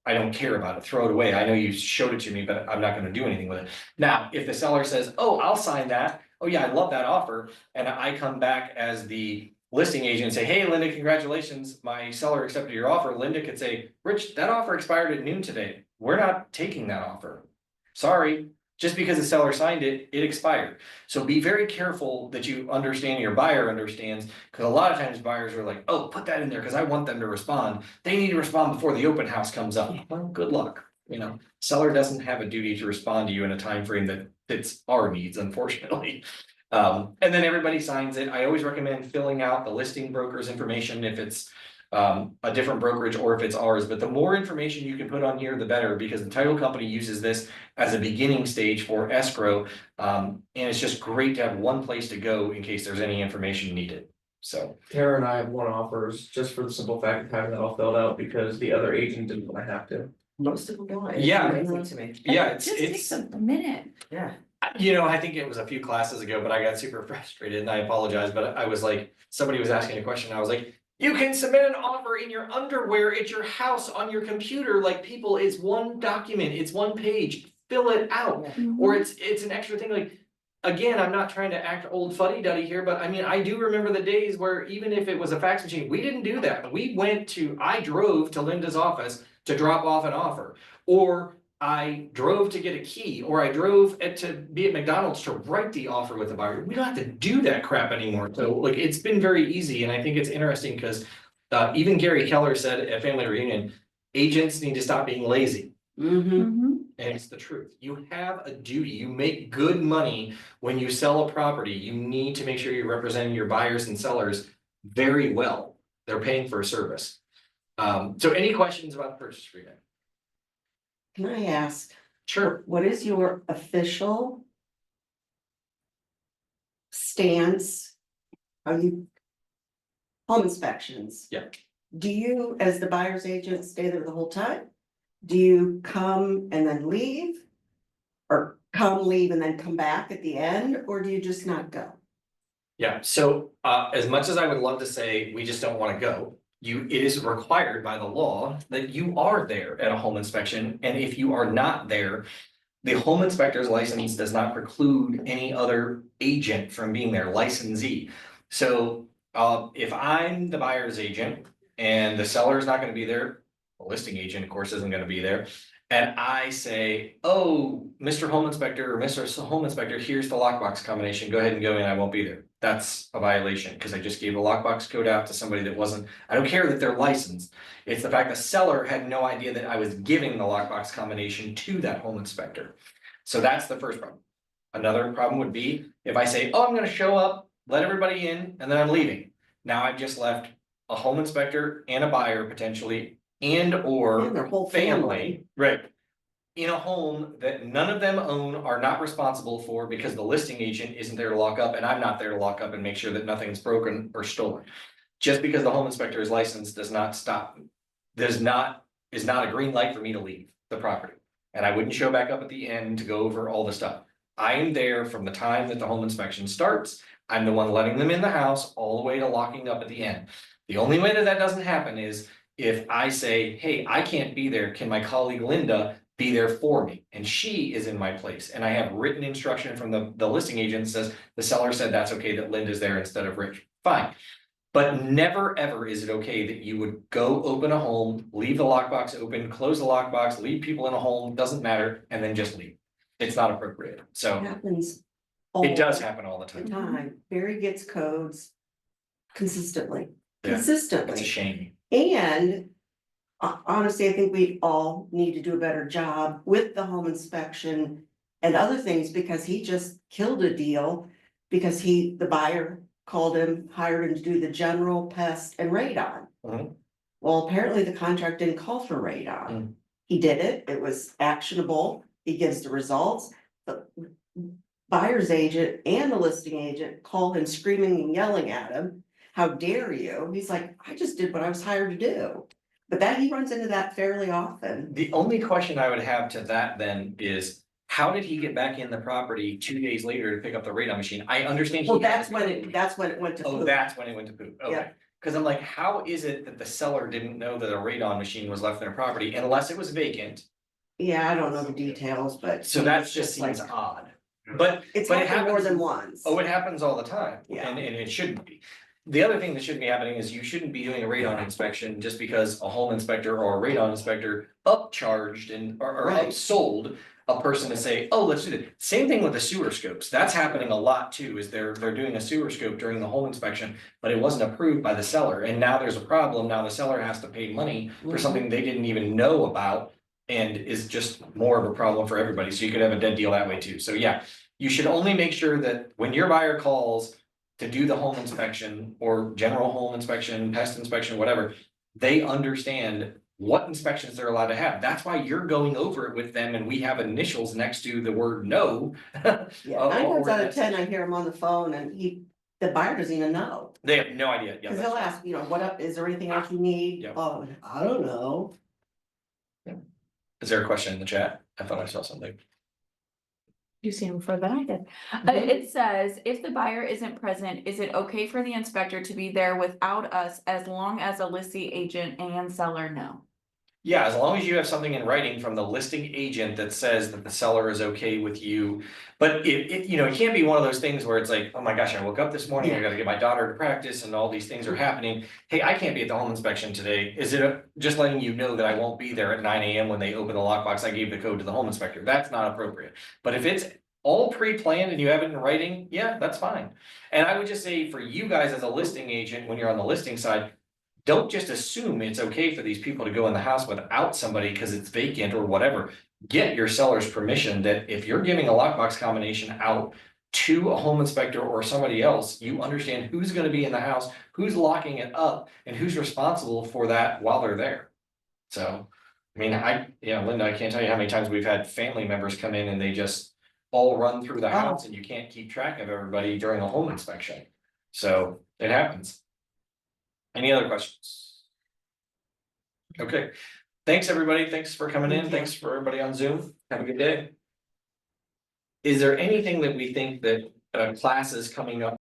Speaker 4: I don't care about it, throw it away. I know you showed it to me, but I'm not gonna do anything with it. Now, if the seller says, oh, I'll sign that. Oh yeah, I love that offer. And I come back as the listing agent and say, hey, Linda, congratulations, my seller accepted your offer. Linda could say, Rich, that offer expired at noon today. We're not taking that offer. Sorry, just because the seller signed it, it expired. So be very careful that you understand, your buyer understands, because a lot of times buyers are like, oh, put that in there because I want them to respond. They need to respond before the open house comes up. Well, good luck. You know, seller doesn't have a duty to respond to you in a time frame that fits our needs, unfortunately. And then everybody signs it. I always recommend filling out the listing broker's information if it's a different brokerage or if it's ours, but the more information you can put on here, the better, because the title company uses this as a beginning stage for escrow. And it's just great to have one place to go in case there's any information needed. So
Speaker 7: Tara and I have won offers just for the simple fact of having that all filled out because the other agent didn't want to have to.
Speaker 2: Most of them don't. It's
Speaker 4: Yeah.
Speaker 2: amazing to me.
Speaker 4: yeah,
Speaker 1: It just takes a minute.
Speaker 2: Yeah.
Speaker 4: you know, I think it was a few classes ago, but I got super frustrated and I apologize, but I was like, somebody was asking a question. I was like, you can submit an offer in your underwear at your house on your computer. Like people, it's one document, it's one page, fill it out. Or it's an extra thing. Like, again, I'm not trying to act old fuddy-duddy here, but I mean, I do remember the days where even if it was a fax machine, we didn't do that. I drove to Linda's office to drop off an offer. Or I drove to get a key, or I drove to be at McDonald's to write the offer with the buyer. We don't have to do that crap anymore. So like, it's been very easy. And I think it's interesting because even Gary Keller said at Family Reunion, agents need to stop being lazy.
Speaker 2: Mm-hmm.
Speaker 4: And it's the truth. You have a duty. You make good money when you sell a property. You need to make sure you're representing your buyers and sellers very well. They're paying for a service. So any questions about the purchase agreement?
Speaker 2: Can I ask,
Speaker 4: Sure.
Speaker 2: what is your official stance? Are you home inspections?
Speaker 4: Yeah.
Speaker 2: Do you, as the buyer's agent, stay there the whole time? Do you come and then leave? Or come, leave, and then come back at the end, or do you just not go?
Speaker 4: Yeah, so as much as I would love to say we just don't want to go, it is required by the law that you are there at a home inspection, and if you are not there, the home inspector's license does not preclude any other agent from being there, licensee. So if I'm the buyer's agent and the seller is not going to be there, the listing agent, of course, isn't going to be there, and I say, oh, Mr. Home Inspector or Mr. Home Inspector, here's the lockbox combination, go ahead and go in, I won't be there. That's a violation, because I just gave the lockbox code out to somebody that wasn't, I don't care that they're licensed. It's the fact the seller had no idea that I was giving the lockbox combination to that home inspector. So that's the first problem. Another problem would be if I say, oh, I'm gonna show up, let everybody in, and then I'm leaving. Now I've just left a home inspector and a buyer potentially, and or
Speaker 2: And their whole
Speaker 4: family, right? In a home that none of them own, are not responsible for, because the listing agent isn't there to lock up, and I'm not there to lock up and make sure that nothing's broken or stolen. Just because the home inspector is licensed does not stop, is not a green light for me to leave the property. And I wouldn't show back up at the end to go over all the stuff. I am there from the time that the home inspection starts. I'm the one letting them in the house all the way to locking up at the end. The only way that that doesn't happen is if I say, hey, I can't be there, can my colleague Linda be there for me? And she is in my place, and I have written instruction from the listing agent that says, the seller said that's okay that Linda's there instead of Rich, fine. But never, ever is it okay that you would go open a home, leave the lockbox open, close the lockbox, leave people in a home, doesn't matter, and then just leave. It's not appropriate,
Speaker 2: It
Speaker 4: so
Speaker 2: happens.
Speaker 4: it does
Speaker 2: all
Speaker 4: happen all the
Speaker 2: the
Speaker 4: time.
Speaker 2: time. Barry gets codes consistently,
Speaker 4: Yeah, It's a
Speaker 2: consistently.
Speaker 4: shame.
Speaker 2: And honestly, I think we all need to do a better job with the home inspection and other things, because he just killed a deal. Because the buyer called him, hired him to do the general pest and radon.
Speaker 4: Mhm.
Speaker 2: Well, apparently the contract didn't call for radon.
Speaker 4: Mm.
Speaker 2: He did it, it was actionable, he gives the results. The buyer's agent and the listing agent call him screaming and yelling at him. How dare you? He's like, I just did what I was hired to do. But that, he runs into that fairly often.
Speaker 4: The only question I would have to that then is, how did he get back in the property 2 days later to pick up the radon machine? I understand.
Speaker 2: Well,
Speaker 4: he had
Speaker 2: that's
Speaker 4: to
Speaker 2: when
Speaker 4: go-
Speaker 2: it went to.
Speaker 4: Oh,
Speaker 2: poop.
Speaker 4: that's when it went to poop, okay.
Speaker 2: Yeah.
Speaker 4: Cause I'm like, how is it that the seller didn't know that a radon machine was left in their property unless it was vacant?
Speaker 2: Yeah, I don't know the details, but.
Speaker 4: So
Speaker 2: he
Speaker 4: that
Speaker 2: was
Speaker 4: just
Speaker 2: like-
Speaker 4: seems odd. But
Speaker 2: It's
Speaker 4: but it
Speaker 2: happened more
Speaker 4: happens-
Speaker 2: than once.
Speaker 4: Oh, it happens all the time,
Speaker 2: Yeah.
Speaker 4: and it shouldn't be. The other thing that shouldn't be happening is you shouldn't be doing a radon inspection just because a home inspector or a radon inspector upcharged or
Speaker 2: Right.
Speaker 4: upsold a person to say, oh, let's do that. Same thing with the sewer scopes. That's happening a lot too, is they're doing a sewer scope during the home inspection, but it wasn't approved by the seller, and now there's a problem. Now the seller has to pay money for
Speaker 2: Mhm.
Speaker 4: something they didn't even know about, and is just more of a problem for everybody. So you could have a dead deal that way too. So yeah, you should only make sure that when your buyer calls to do the home inspection or general home inspection, pest inspection, whatever, they understand what inspections they're allowed to have. That's why you're going over it with them, and we have initials next to the word no.
Speaker 2: Yeah,
Speaker 4: or
Speaker 2: 9 times out of
Speaker 4: that's-
Speaker 2: 10, I hear him on the phone and the buyer doesn't even know.
Speaker 4: They have no idea. Yeah,
Speaker 2: Cause
Speaker 4: that's
Speaker 2: he'll
Speaker 4: right.
Speaker 2: ask, what up, is there anything else you need?
Speaker 4: Yep.
Speaker 2: Oh, I don't know.
Speaker 4: Is there a question in the chat? I thought I saw something.
Speaker 1: You see them further than I did. It says, if the buyer isn't present, is it okay for the inspector to be there without us as long as a listing agent and seller know?
Speaker 4: Yeah, as long as you have something in writing from the listing agent that says that the seller is okay with you. But it can't be one of those things where it's like, oh my gosh, I woke up this morning, I gotta get my daughter to practice and all these things are happening. Hey, I can't be at the home inspection today. Is it just letting you know that I won't be there at 9 AM when they open the lockbox? I gave the code to the home inspector. That's not appropriate. But if it's all pre-planned and you have it in writing, yeah, that's fine. And I would just say for you guys as a listing agent, when you're on the listing side, don't just assume it's okay for these people to go in the house without somebody because it's vacant or whatever. Get your seller's permission that if you're giving a lockbox combination out to a home inspector or somebody else, you understand who's gonna be in the house, who's locking it up, and who's responsible for that while they're there. So, I mean, Linda, I can't tell you how many times we've had family members come in and they just all run through the house and you can't keep track of everybody during a home inspection. So it happens. Any other questions? Okay, thanks, everybody. Thanks for coming in.
Speaker 2: Thank you.
Speaker 4: Thanks for everybody on Zoom. Have a good day. Is there anything that we think that classes coming up